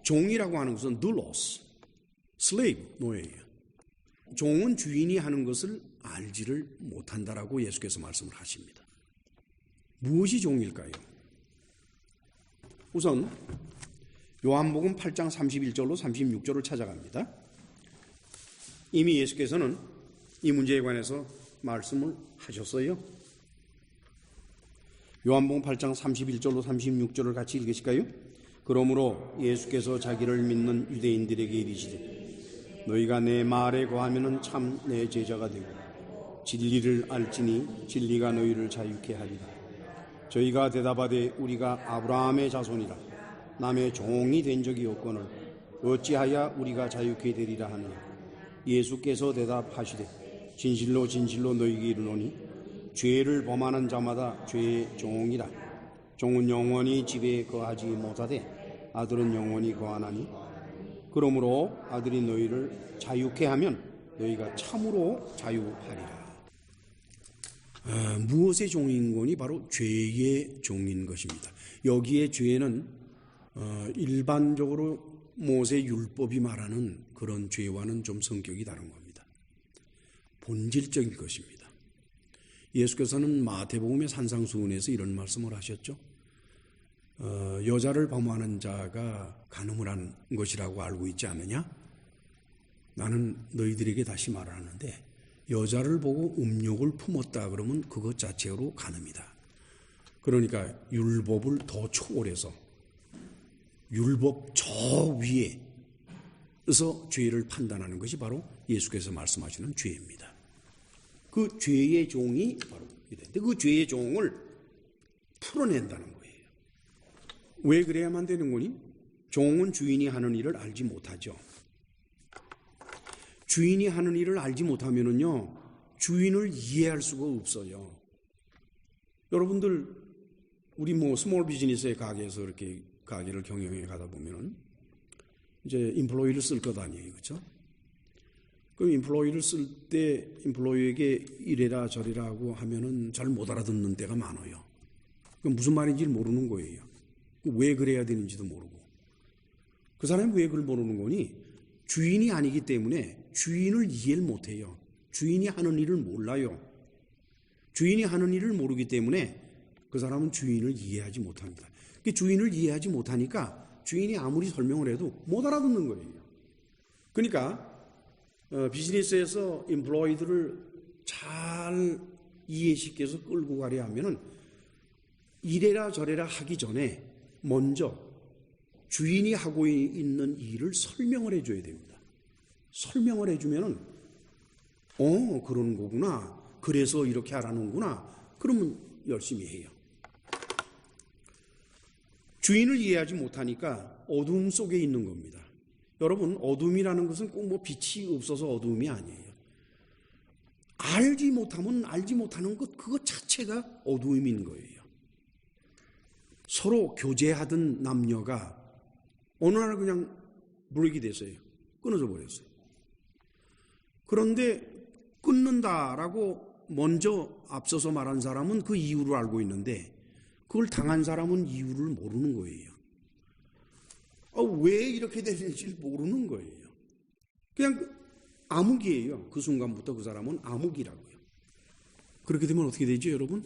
종이라고 하는 것은 doulos, slave, 노예예요. 종은 주인이 하는 것을 알지를 못한다라고 예수께서 말씀을 하십니다. 무엇이 종일까요? 우선 요한복음 8장 31절로 36절을 찾아갑니다. 이미 예수께서는 이 문제에 관해서 말씀을 하셨어요. 요한복음 8장 31절로 36절을 같이 읽으실까요? 그러므로 예수께서 자기를 믿는 유대인들에게 이르시되 너희가 내 말에 거하면은 참 내 제자가 되고 진리를 알지니 진리가 너희를 자유케 하리라. 저희가 대답하되 우리가 아브라함의 자손이라 남의 종이 된 적이 없거늘 어찌하여 우리가 자유케 되리라 하느냐. 예수께서 대답하시되 진실로 진실로 너희에게 이르노니 죄를 범하는 자마다 죄의 종이라. 종은 영원히 집에 거하지 못하되 아들은 영원히 거하나니 그러므로 아들이 너희를 자유케 하면 너희가 참으로 자유하리라. 무엇의 종인 거니? 바로 죄의 종인 것입니다. 여기에 죄는 일반적으로 모세 율법이 말하는 그런 죄와는 좀 성격이 다른 겁니다. 본질적인 것입니다. 예수께서는 마태복음의 산상수훈에서 이런 말씀을 하셨죠. 여자를 범하는 자가 간음을 한 것이라고 알고 있지 않느냐? 나는 너희들에게 다시 말하는데 여자를 보고 음욕을 품었다 그러면 그것 자체로 간음이다. 그러니까 율법을 더 초월해서 율법 저 위에서 죄를 판단하는 것이 바로 예수께서 말씀하시는 죄입니다. 그 죄의 종이 바로 이랬는데 그 죄의 종을 풀어낸다는 거예요. 왜 그래야만 되는 거니? 종은 주인이 하는 일을 알지 못하죠. 주인이 하는 일을 알지 못하면은요, 주인을 이해할 수가 없어요. 여러분들, 우리 스몰 비즈니스의 가게에서 이렇게 가게를 경영해 가다 보면은 이제 인플로이를 쓸 것 아니에요, 그렇죠? 그럼 인플로이를 쓸 때 인플로이에게 이래라 저래라 하고 하면은 잘 못 알아듣는 때가 많아요. 그럼 무슨 말인지 모르는 거예요. 왜 그래야 되는지도 모르고. 그 사람이 왜 그걸 모르는 거니? 주인이 아니기 때문에 주인을 이해를 못해요. 주인이 하는 일을 몰라요. 주인이 하는 일을 모르기 때문에 그 사람은 주인을 이해하지 못합니다. 주인을 이해하지 못하니까 주인이 아무리 설명을 해도 못 알아듣는 거예요. 그러니까 비즈니스에서 인플로이들을 잘 이해시켜서 끌고 가려 하면은 이래라 저래라 하기 전에 먼저 주인이 하고 있는 일을 설명을 해줘야 됩니다. 설명을 해주면은 그러는 거구나. 그래서 이렇게 하라는구나. 그러면 열심히 해요. 주인을 이해하지 못하니까 어둠 속에 있는 겁니다. 여러분, 어둠이라는 것은 꼭 빛이 없어서 어둠이 아니에요. 알지 못하면 알지 못하는 것 그것 자체가 어둠인 거예요. 서로 교제하던 남녀가 어느 날 그냥 브레이크 됐어요. 끊어져 버렸어요. 그런데 끊는다라고 먼저 앞서서 말한 사람은 그 이유를 알고 있는데 그걸 당한 사람은 이유를 모르는 거예요. 왜 이렇게 되는지 모르는 거예요. 그냥 암흑이에요. 그 순간부터 그 사람은 암흑이라고요. 그렇게 되면 어떻게 되죠, 여러분?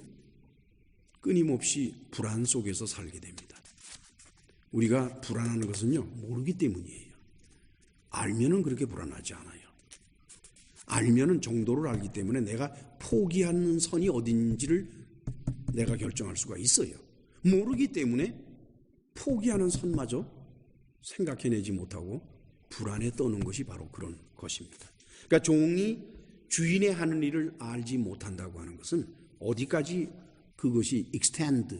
끊임없이 불안 속에서 살게 됩니다. 우리가 불안하는 것은요, 모르기 때문이에요. 알면은 그렇게 불안하지 않아요. 알면은 정도를 알기 때문에 내가 포기하는 선이 어딘지를 내가 결정할 수가 있어요. 모르기 때문에 포기하는 선마저 생각해내지 못하고 불안에 떠는 것이 바로 그런 것입니다. 그러니까 종이 주인의 하는 일을 알지 못한다고 하는 것은 어디까지 그것이 extend,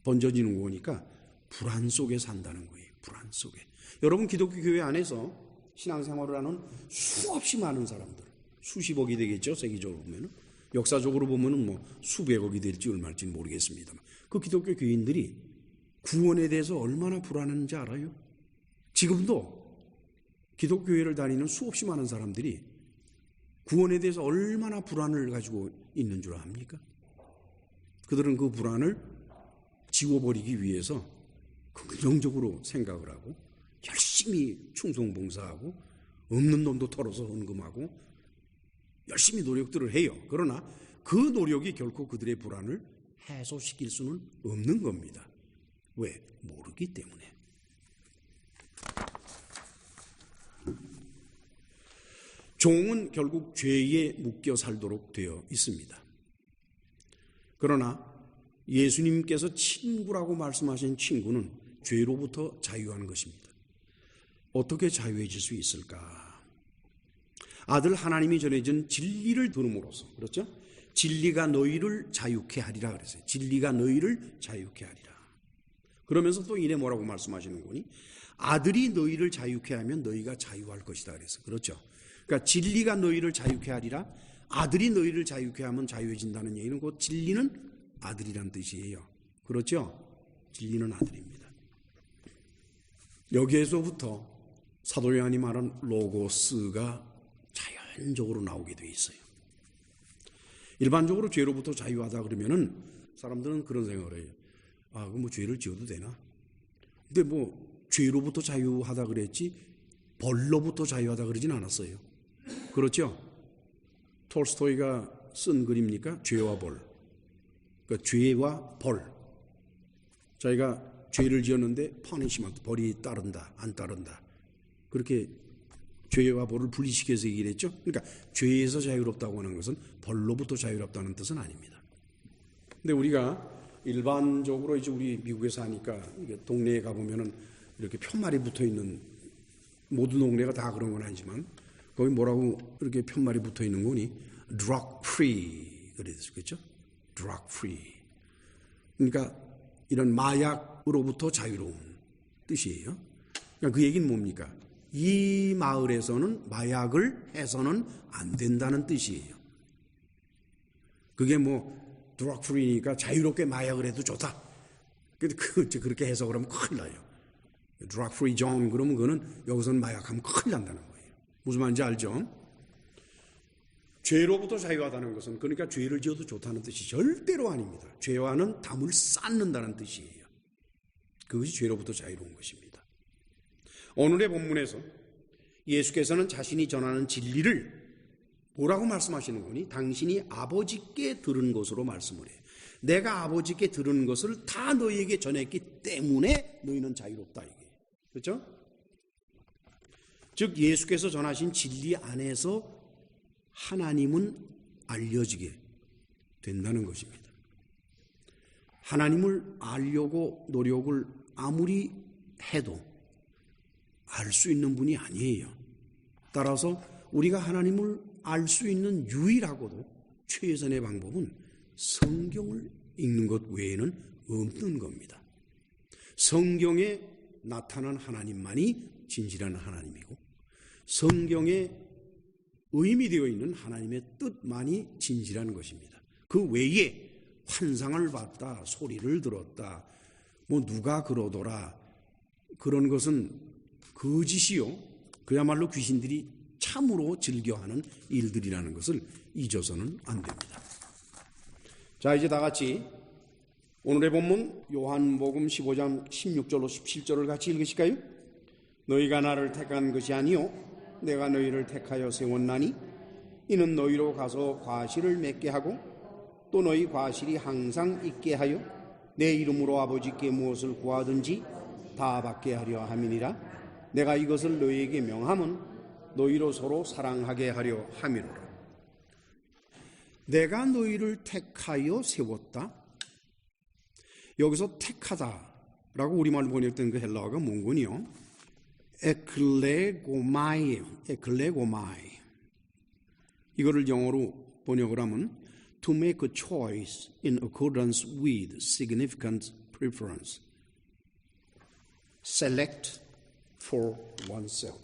번져지는 거니까 불안 속에 산다는 거예요. 불안 속에. 여러분, 기독교 교회 안에서 신앙생활을 하는 수없이 많은 사람들, 수십억이 되겠죠, 세계적으로 보면은. 역사적으로 보면은 수백억이 될지 얼마일지는 모르겠습니다만, 그 기독교 교인들이 구원에 대해서 얼마나 불안한지 알아요? 지금도 기독교회를 다니는 수없이 많은 사람들이 구원에 대해서 얼마나 불안을 가지고 있는 줄 압니까? 그들은 그 불안을 지워버리기 위해서 긍정적으로 생각을 하고 열심히 충성봉사하고 없는 돈도 털어서 헌금하고 열심히 노력들을 해요. 그러나 그 노력이 결코 그들의 불안을 해소시킬 수는 없는 겁니다. 왜? 모르기 때문에. 종은 결국 죄에 묶여 살도록 되어 있습니다. 그러나 예수님께서 친구라고 말씀하신 친구는 죄로부터 자유한 것입니다. 어떻게 자유해질 수 있을까? 아들 하나님이 전해진 진리를 들음으로써, 그렇죠? 진리가 너희를 자유케 하리라 그랬어요. 진리가 너희를 자유케 하리라. 그러면서 또 이래 뭐라고 말씀하시는 거니? 아들이 너희를 자유케 하면 너희가 자유할 것이다 그래서. 그렇죠. 그러니까 진리가 너희를 자유케 하리라. 아들이 너희를 자유케 하면 자유해진다는 얘기는 그 진리는 아들이란 뜻이에요. 그렇죠? 진리는 아들입니다. 여기에서부터 사도 요한이 말한 로고스가 자연적으로 나오게 돼 있어요. 일반적으로 죄로부터 자유하다 그러면은 사람들은 그런 생각을 해요. 아, 그럼 뭐 죄를 지어도 되나? 근데 뭐 죄로부터 자유하다 그랬지 벌로부터 자유하다 그러진 않았어요. 그렇죠? 톨스토이가 쓴 글입니까? 죄와 벌. 그러니까 죄와 벌. 자기가 죄를 지었는데 퍼니시먼트, 벌이 따른다, 안 따른다. 그렇게 죄와 벌을 분리시켜서 얘기를 했죠. 그러니까 죄에서 자유롭다고 하는 것은 벌로부터 자유롭다는 뜻은 아닙니다. 근데 우리가 일반적으로 이제 우리 미국에 사니까 동네에 가보면은 이렇게 편말이 붙어 있는, 모든 동네가 다 그런 건 아니지만 거기 뭐라고 이렇게 편말이 붙어 있는 거니? drug free 그랬겠죠? drug free. 그러니까 이런 마약으로부터 자유로운 뜻이에요. 그러니까 그 얘기는 뭡니까? 이 마을에서는 마약을 해서는 안 된다는 뜻이에요. 그게 뭐 drug free니까 자유롭게 마약을 해도 좋다. 근데 그렇게 해석을 하면 큰일 나요. drug free zone 그러면 그거는 여기서는 마약하면 큰일 난다는 거예요. 무슨 말인지 알죠? 죄로부터 자유하다는 것은 그러니까 죄를 지어도 좋다는 뜻이 절대로 아닙니다. 죄와는 담을 쌓는다는 뜻이에요. 그것이 죄로부터 자유로운 것입니다. 오늘의 본문에서 예수께서는 자신이 전하는 진리를 뭐라고 말씀하시는 거니? 당신이 아버지께 들은 것으로 말씀을 해요. 내가 아버지께 들은 것을 다 너희에게 전했기 때문에 너희는 자유롭다 이게. 그렇죠? 즉 예수께서 전하신 진리 안에서 하나님은 알려지게 된다는 것입니다. 하나님을 알려고 노력을 아무리 해도 알 수 있는 분이 아니에요. 따라서 우리가 하나님을 알 수 있는 유일하고도 최선의 방법은 성경을 읽는 것 외에는 없는 겁니다. 성경에 나타난 하나님만이 진실한 하나님이고 성경에 의미되어 있는 하나님의 뜻만이 진실한 것입니다. 그 외에 환상을 봤다, 소리를 들었다, 뭐 누가 그러더라 그런 것은 거짓이요. 그야말로 귀신들이 참으로 즐겨하는 일들이라는 것을 잊어서는 안 됩니다. 자, 이제 다 같이 오늘의 본문 요한복음 15장 16절로 17절을 같이 읽으실까요? 너희가 나를 택한 것이 아니요 내가 너희를 택하여 세웠나니 이는 너희로 가서 과실을 맺게 하고 또 너희 과실이 항상 있게 하여 내 이름으로 아버지께 무엇을 구하든지 다 받게 하려 함이니라. 내가 이것을 너희에게 명함은 너희로 서로 사랑하게 하려 함이로라. 내가 너희를 택하여 세웠다. 여기서 택하다라고 우리말로 번역된 그 헬라어가 뭔군요? 에클레고마이예요. 에클레고마이. 이거를 영어로 번역을 하면 to make a choice in accordance with significant preference. select for oneself.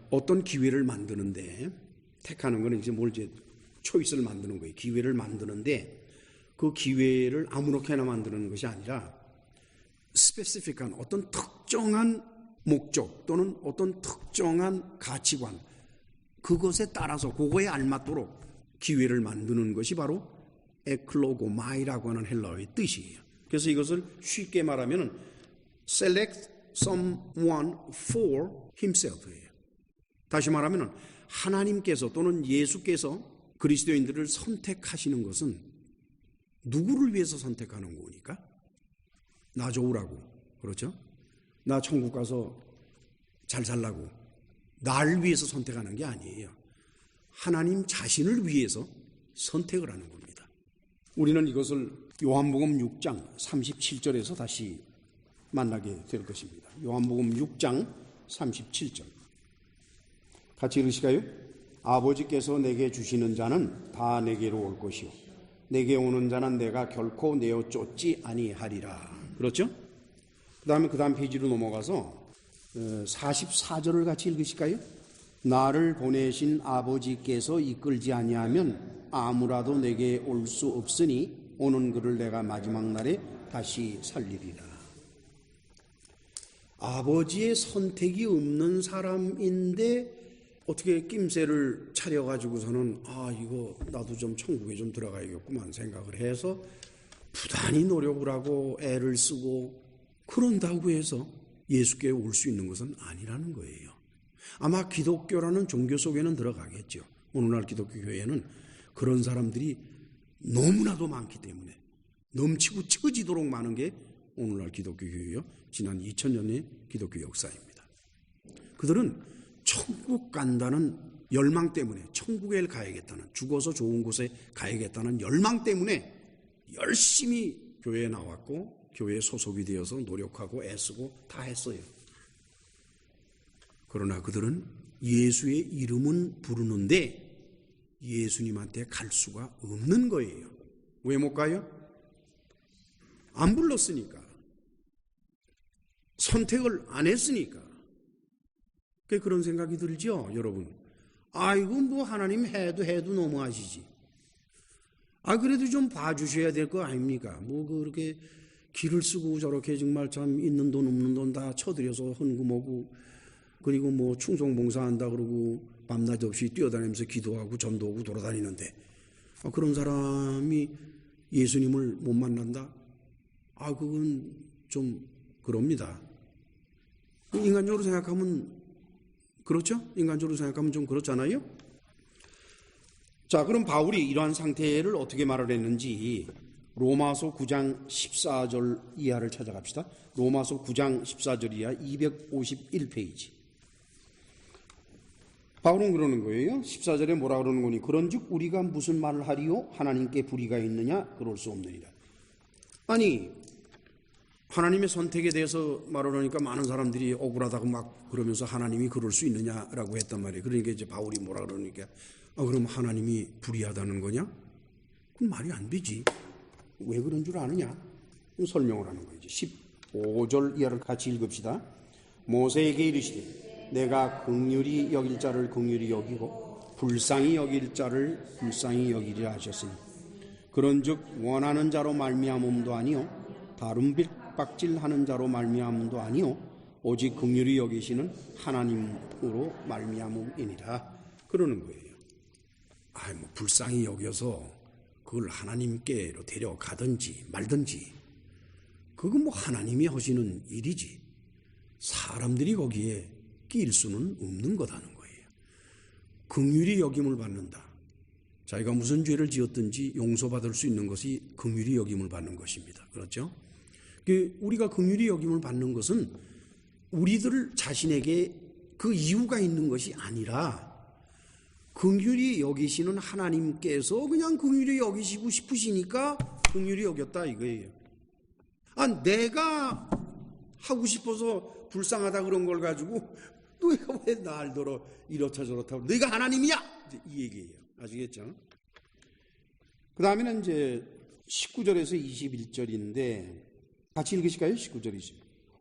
어떤 기회를 만드는데 택하는 거는 이제 뭘 이제 초이스를 만드는 거예요. 기회를 만드는데 그 기회를 아무렇게나 만드는 것이 아니라 스페시픽한 어떤 특정한 목적 또는 어떤 특정한 가치관 그것에 따라서 그거에 알맞도록 기회를 만드는 것이 바로 에클로고마이라고 하는 헬라어의 뜻이에요. 그래서 이것을 쉽게 말하면 select someone for himself예요. 다시 말하면 하나님께서 또는 예수께서 그리스도인들을 선택하시는 것은 누구를 위해서 선택하는 거니까? 나 좋으라고. 그렇죠? 나 천국 가서 잘 살라고. 날 위해서 선택하는 게 아니에요. 하나님 자신을 위해서 선택을 하는 겁니다. 우리는 이것을 요한복음 6장 37절에서 다시 만나게 될 것입니다. 요한복음 6장 37절. 같이 읽으실까요? 아버지께서 내게 주시는 자는 다 내게로 올 것이요 내게 오는 자는 내가 결코 내어 쫓지 아니하리라. 그렇죠? 그 다음 페이지로 넘어가서 44절을 같이 읽으실까요? 나를 보내신 아버지께서 이끌지 아니하면 아무라도 내게 올 수 없으니 오는 그를 내가 마지막 날에 다시 살리리라. 아버지의 선택이 없는 사람인데 어떻게 낌새를 차려가지고서는 이거 나도 좀 천국에 좀 들어가야겠구만 생각을 해서 부단히 노력을 하고 애를 쓰고 그런다고 해서 예수께 올 수 있는 것은 아니라는 거예요. 아마 기독교라는 종교 속에는 들어가겠죠. 오늘날 기독교 교회는 그런 사람들이 너무나도 많기 때문에 넘치고 처지도록 많은 게 오늘날 기독교 교회요. 지난 2000년의 기독교 역사입니다. 그들은 천국 간다는 열망 때문에 천국에 가야겠다는 죽어서 좋은 곳에 가야겠다는 열망 때문에 열심히 교회에 나왔고 교회에 소속이 되어서 노력하고 애쓰고 다 했어요. 그러나 그들은 예수의 이름은 부르는데 예수님한테 갈 수가 없는 거예요. 왜 못 가요? 안 불렀으니까. 선택을 안 했으니까. 그런 생각이 들죠, 여러분. 이거 뭐 하나님 해도 너무하시지. 그래도 좀 봐주셔야 될 거 아닙니까? 뭐 그렇게 길을 쓰고 저렇게 정말 참 있는 돈 없는 돈 다 쳐들여서 헌금하고 그리고 뭐 충성봉사한다 그러고 밤낮 없이 뛰어다니면서 기도하고 전도하고 돌아다니는데 그런 사람이 예수님을 못 만난다? 그건 좀 그럽니다. 인간적으로 생각하면 그렇죠? 인간적으로 생각하면 좀 그렇잖아요? 자, 그럼 바울이 이러한 상태를 어떻게 말을 했는지 로마서 9장 14절 이하를 찾아갑시다. 로마서 9장 14절 이하 251페이지. 바울은 그러는 거예요. 14절에 뭐라 그러는 거니? 그런즉 우리가 무슨 말을 하리요? 하나님께 불의가 있느냐? 그럴 수 없느니라. 아니, 하나님의 선택에 대해서 말을 하니까 많은 사람들이 억울하다고 막 그러면서 하나님이 그럴 수 있느냐라고 했단 말이에요. 그러니까 이제 바울이 뭐라 그러니까 그럼 하나님이 불의하다는 거냐? 그건 말이 안 되지. 왜 그런 줄 아느냐? 설명을 하는 거예요. 15절 이하를 같이 읽읍시다. 모세에게 이르시되 내가 긍휼히 여길 자를 긍휼히 여기고 불쌍히 여길 자를 불쌍히 여기리라 하셨으니 그런즉 원하는 자로 말미암음도 아니요 다른 빗박질하는 자로 말미암음도 아니요 오직 긍휼히 여기시는 하나님으로 말미암음이니라 그러는 거예요. 뭐 불쌍히 여겨서 그걸 하나님께로 데려가든지 말든지 그건 뭐 하나님이 하시는 일이지 사람들이 거기에 끼일 수는 없는 거다는 거예요. 긍휼히 여김을 받는다. 자기가 무슨 죄를 지었든지 용서받을 수 있는 것이 긍휼히 여김을 받는 것입니다. 그렇죠? 우리가 긍휼히 여김을 받는 것은 우리들 자신에게 그 이유가 있는 것이 아니라 긍휼히 여기시는 하나님께서 그냥 긍휼히 여기시고 싶으시니까 긍휼히 여겼다 이거예요. 내가 하고 싶어서 불쌍하다 그런 걸 가지고 너희가 왜 날더러 이렇다 저렇다 너희가 하나님이야 이 얘기예요. 아시겠죠? 그 다음에는 이제 19절에서 21절인데 같이 읽으실까요? 19절이죠.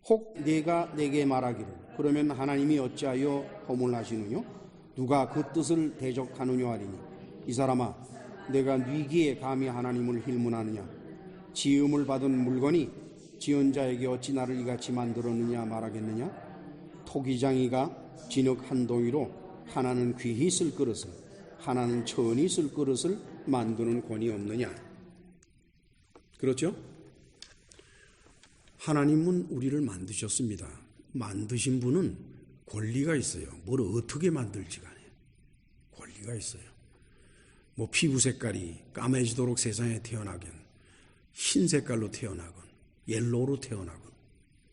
혹 네가 내게 말하기를 그러면 하나님이 어찌하여 허물하시느뇨? 누가 그 뜻을 대적하느냐 하리니 이 사람아 내가 뉘기에 감히 하나님을 힐문하느냐? 지음을 받은 물건이 지은 자에게 어찌 나를 이같이 만들었느냐 말하겠느냐? 토기장이가 진흙 한 동이로 하나는 귀히 쓸 그릇을 하나는 천히 쓸 그릇을 만드는 권이 없느냐? 그렇죠? 하나님은 우리를 만드셨습니다. 만드신 분은 권리가 있어요. 뭘 어떻게 만들지 간에 권리가 있어요. 뭐 피부 색깔이 까매지도록 세상에 태어나건 흰 색깔로 태어나건 옐로우로 태어나건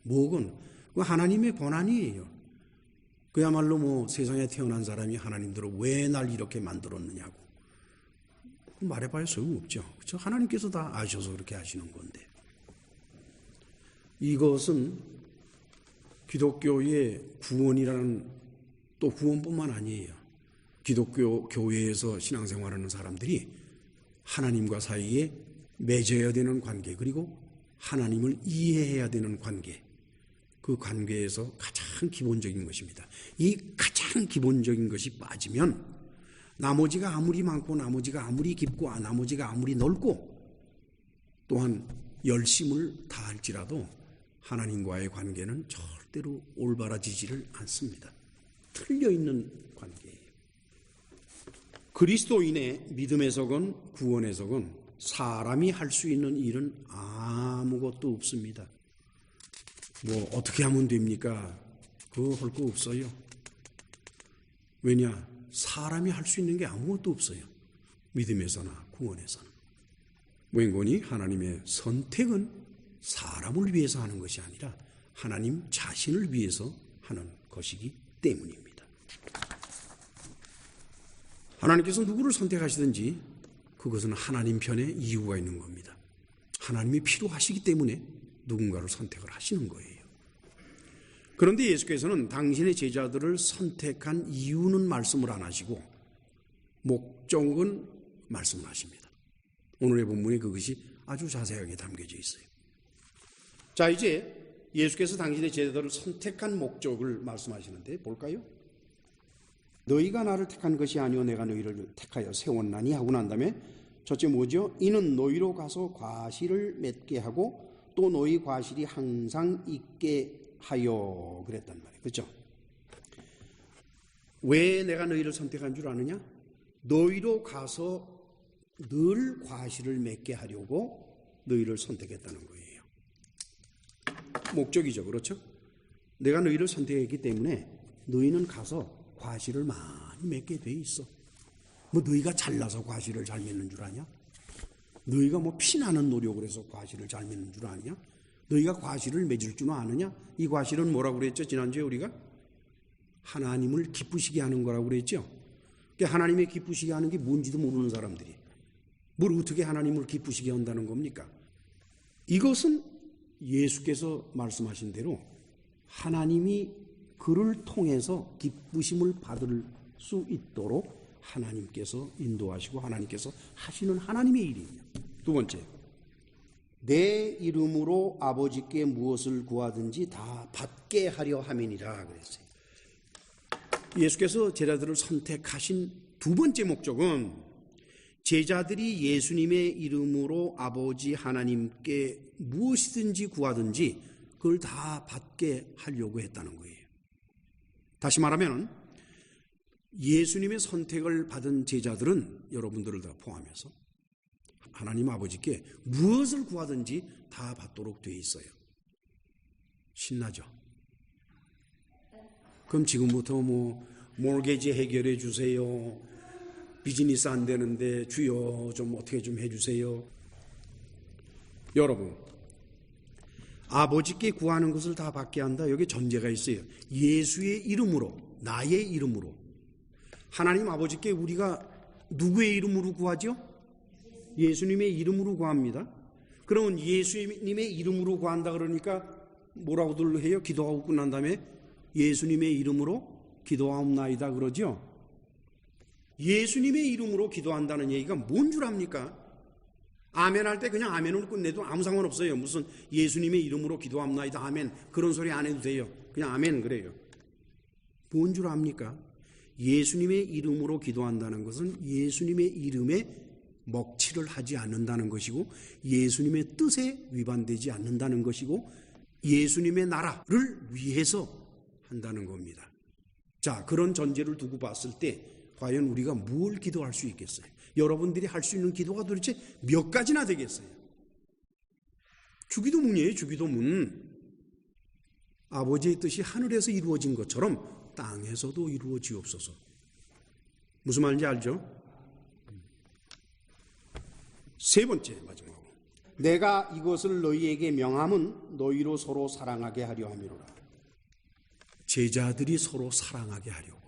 뭐건 그 하나님의 권한이에요. 그야말로 뭐 세상에 태어난 사람이 하나님대로 왜 날 이렇게 만들었느냐고 말해봐야 소용없죠. 그렇죠? 하나님께서 다 아셔서 그렇게 하시는 건데 이것은 기독교의 구원이라는 또 구원뿐만 아니에요. 기독교 교회에서 신앙생활하는 사람들이 하나님과 사이에 맺어야 되는 관계 그리고 하나님을 이해해야 되는 관계 그 관계에서 가장 기본적인 것입니다. 이 가장 기본적인 것이 빠지면 나머지가 아무리 많고 나머지가 아무리 깊고 나머지가 아무리 넓고 또한 열심을 다할지라도 하나님과의 관계는 절대로 올바라지지를 않습니다. 틀려있는 관계예요. 그리스도인의 믿음에서건 구원에서건 사람이 할 수 있는 일은 아무것도 없습니다. 뭐 어떻게 하면 됩니까? 그거 할 거 없어요. 왜냐? 사람이 할 수 있는 게 아무것도 없어요. 믿음에서나 구원에서는. 웬거니 하나님의 선택은 사람을 위해서 하는 것이 아니라 하나님 자신을 위해서 하는 것이기 때문입니다. 하나님께서 누구를 선택하시든지 그것은 하나님 편에 이유가 있는 겁니다. 하나님이 필요하시기 때문에 누군가를 선택을 하시는 거예요. 그런데 예수께서는 당신의 제자들을 선택한 이유는 말씀을 안 하시고 목적은 말씀을 하십니다. 오늘의 본문에 그것이 아주 자세하게 담겨져 있어요. 자, 이제 예수께서 당신의 제자들을 선택한 목적을 말씀하시는데 볼까요? 너희가 나를 택한 것이 아니오 내가 너희를 택하여 세웠나니 하고 난 다음에 첫째 뭐죠? 이는 너희로 가서 과실을 맺게 하고 또 너희 과실이 항상 있게 하여 그랬단 말이에요. 그렇죠? 왜 내가 너희를 선택한 줄 아느냐? 너희로 가서 늘 과실을 맺게 하려고 너희를 선택했다는 거예요. 목적이죠. 그렇죠? 내가 너희를 선택했기 때문에 너희는 가서 과실을 많이 맺게 돼 있어. 뭐 너희가 잘나서 과실을 잘 맺는 줄 아냐? 너희가 뭐 피나는 노력을 해서 과실을 잘 맺는 줄 아냐? 너희가 과실을 맺을 줄 아느냐? 이 과실은 뭐라고 그랬죠? 지난주에 우리가 하나님을 기쁘시게 하는 거라고 그랬죠? 그러니까 하나님의 기쁘시게 하는 게 뭔지도 모르는 사람들이 뭘 어떻게 하나님을 기쁘시게 한다는 겁니까? 이것은 예수께서 말씀하신 대로 하나님이 그를 통해서 기쁘심을 받을 수 있도록 하나님께서 인도하시고 하나님께서 하시는 하나님의 일이에요. 두 번째, 내 이름으로 아버지께 무엇을 구하든지 다 받게 하려 함이니라 그랬어요. 예수께서 제자들을 선택하신 두 번째 목적은 제자들이 예수님의 이름으로 아버지 하나님께 무엇이든지 구하든지 그걸 다 받게 하려고 했다는 거예요. 다시 말하면 예수님의 선택을 받은 제자들은 여러분들을 다 포함해서 하나님 아버지께 무엇을 구하든지 다 받도록 되어 있어요. 신나죠? 그럼 지금부터 뭐 몰개지 해결해 주세요. 비즈니스 안 되는데 주여 좀 어떻게 좀 해주세요. 여러분, 아버지께 구하는 것을 다 받게 한다. 여기 전제가 있어요. 예수의 이름으로, 나의 이름으로. 하나님 아버지께 우리가 누구의 이름으로 구하죠? 예수님의 이름으로 구합니다. 그러면 예수님의 이름으로 구한다 그러니까 뭐라고들 해요? 기도하고 끝난 다음에 예수님의 이름으로 기도하옵나이다 그러죠? 예수님의 이름으로 기도한다는 얘기가 뭔 줄 압니까? 아멘 할 때 그냥 아멘으로 끝내도 아무 상관없어요. 무슨 예수님의 이름으로 기도합나이다 아멘 그런 소리 안 해도 돼요. 그냥 아멘 그래요. 뭔 줄 압니까? 예수님의 이름으로 기도한다는 것은 예수님의 이름에 먹칠을 하지 않는다는 것이고 예수님의 뜻에 위반되지 않는다는 것이고 예수님의 나라를 위해서 한다는 겁니다. 자, 그런 전제를 두고 봤을 때 과연 우리가 뭘 기도할 수 있겠어요? 여러분들이 할 수 있는 기도가 도대체 몇 가지나 되겠어요? 주기도문이에요. 주기도문. 아버지의 뜻이 하늘에서 이루어진 것처럼 땅에서도 이루어지옵소서. 무슨 말인지 알죠? 세 번째 마지막으로 내가 이것을 너희에게 명함은 너희로 서로 사랑하게 하려 함이로라. 제자들이 서로 사랑하게 하려고.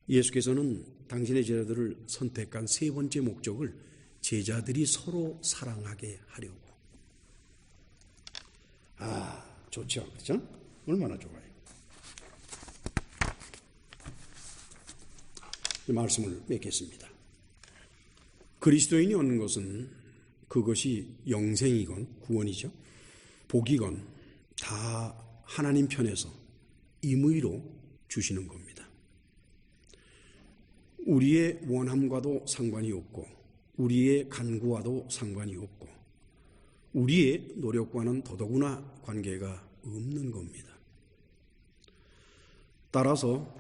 예수께서는 당신의 제자들을 선택한 세 번째 목적을 제자들이 서로 사랑하게 하려고. 좋죠. 그렇죠? 얼마나 좋아요. 이 말씀을 맺겠습니다. 그리스도인이 얻는 것은 그것이 영생이건 구원이죠. 복이건 다 하나님 편에서 임의로 주시는 겁니다. 우리의 원함과도 상관이 없고 우리의 간구와도 상관이 없고 우리의 노력과는 더더구나 관계가 없는 겁니다. 따라서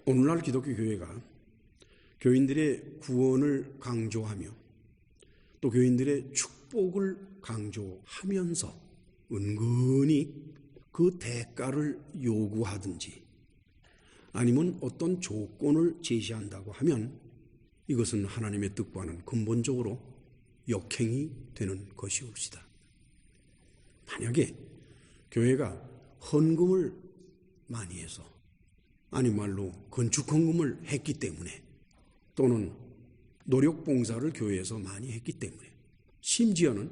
오늘날 기독교 교회가 교인들의 구원을 강조하며 또 교인들의 축복을 강조하면서 은근히 그 대가를 요구하든지 아니면 어떤 조건을 제시한다고 하면 이것은 하나님의 뜻과는 근본적으로 역행이 되는 것이옵시다. 만약에 교회가 헌금을 많이 해서 아니 말로 건축 헌금을 했기 때문에 또는 노력 봉사를 교회에서 많이 했기 때문에 심지어는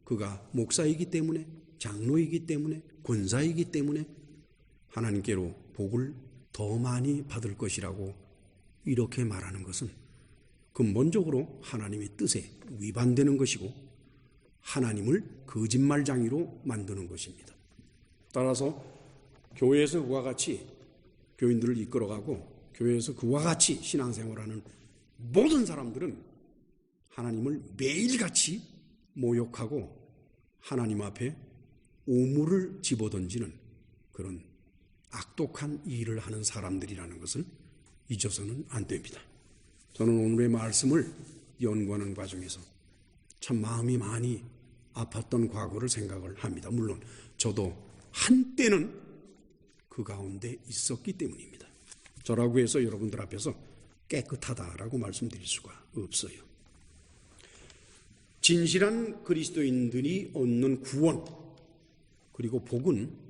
그가 목사이기 때문에 장로이기 때문에 권사이기 때문에 하나님께로 복을 더 많이 받을 것이라고 이렇게 말하는 것은 근본적으로 하나님의 뜻에 위반되는 것이고 하나님을 거짓말장이로 만드는 것입니다. 따라서 교회에서 그와 같이 교인들을 이끌어가고 교회에서 그와 같이 신앙생활하는 모든 사람들은 하나님을 매일같이 모욕하고 하나님 앞에 오물을 집어던지는 그런 악독한 일을 하는 사람들이라는 것을 잊어서는 안 됩니다. 저는 오늘의 말씀을 연구하는 과정에서 참 마음이 많이 아팠던 과거를 생각을 합니다. 물론 저도 한때는 그 가운데 있었기 때문입니다. 저라고 해서 여러분들 앞에서 깨끗하다라고 말씀드릴 수가 없어요. 진실한 그리스도인들이 얻는 구원 그리고 복은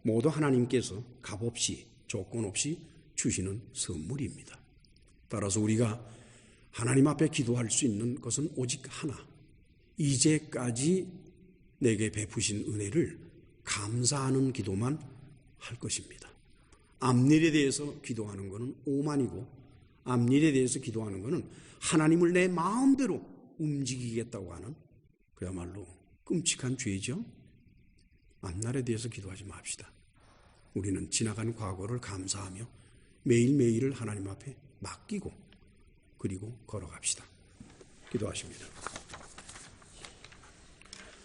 모두 하나님께서 값없이 조건 없이 주시는 선물입니다. 따라서 우리가 하나님 앞에 기도할 수 있는 것은 오직 하나, 이제까지 내게 베푸신 은혜를 감사하는 기도만 할 것입니다. 앞일에 대해서 기도하는 것은 오만이고 앞일에 대해서 기도하는 것은 하나님을 내 마음대로 움직이겠다고 하는 그야말로 끔찍한 죄죠. 앞날에 대해서 기도하지 맙시다. 우리는 지나간 과거를 감사하며 매일매일을 하나님 앞에 맡기고 그리고 걸어갑시다. 기도하십니다.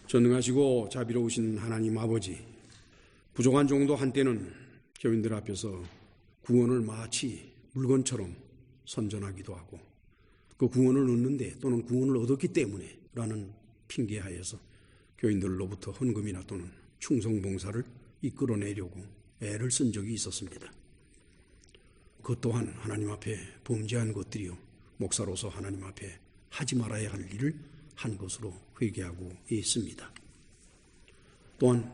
전능하시고 자비로우신 하나님 아버지, 부족한 정도 한때는 교인들 앞에서 구원을 마치 물건처럼 선전하기도 하고 그 구원을 얻는데 또는 구원을 얻었기 때문에 라는 핑계하여서 교인들로부터 헌금이나 또는 충성봉사를 이끌어내려고 애를 쓴 적이 있었습니다. 그 또한 하나님 앞에 범죄한 것들이요 목사로서 하나님 앞에 하지 말아야 할 일을 한 것으로 회개하고 있습니다. 또한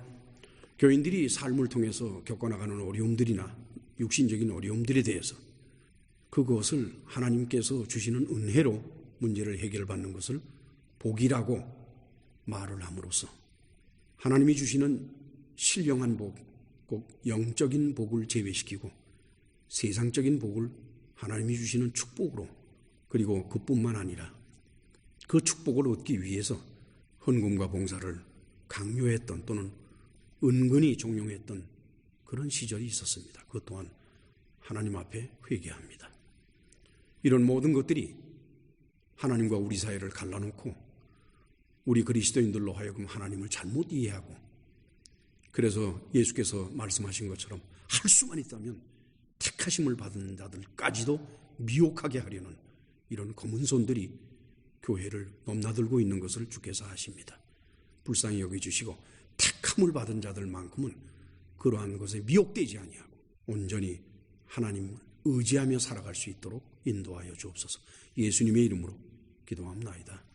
교인들이 삶을 통해서 겪어나가는 어려움들이나 육신적인 어려움들에 대해서 그것을 하나님께서 주시는 은혜로 문제를 해결받는 것을 복이라고 말을 함으로써 하나님이 주시는 신령한 복, 꼭 영적인 복을 제외시키고 세상적인 복을 하나님이 주시는 축복으로 그리고 그뿐만 아니라 그 축복을 얻기 위해서 헌금과 봉사를 강요했던 또는 은근히 종용했던 그런 시절이 있었습니다. 그것 또한 하나님 앞에 회개합니다. 이런 모든 것들이 하나님과 우리 사이를 갈라놓고 우리 그리스도인들로 하여금 하나님을 잘못 이해하고 그래서 예수께서 말씀하신 것처럼 할 수만 있다면 택하심을 받은 자들까지도 미혹하게 하려는 이런 검은 손들이 교회를 넘나들고 있는 것을 주께서 아십니다. 불쌍히 여겨주시고 택함을 받은 자들만큼은 그러한 것에 미혹되지 아니하고 온전히 하나님을 의지하며 살아갈 수 있도록 인도하여 주옵소서. 예수님의 이름으로 기도합나이다.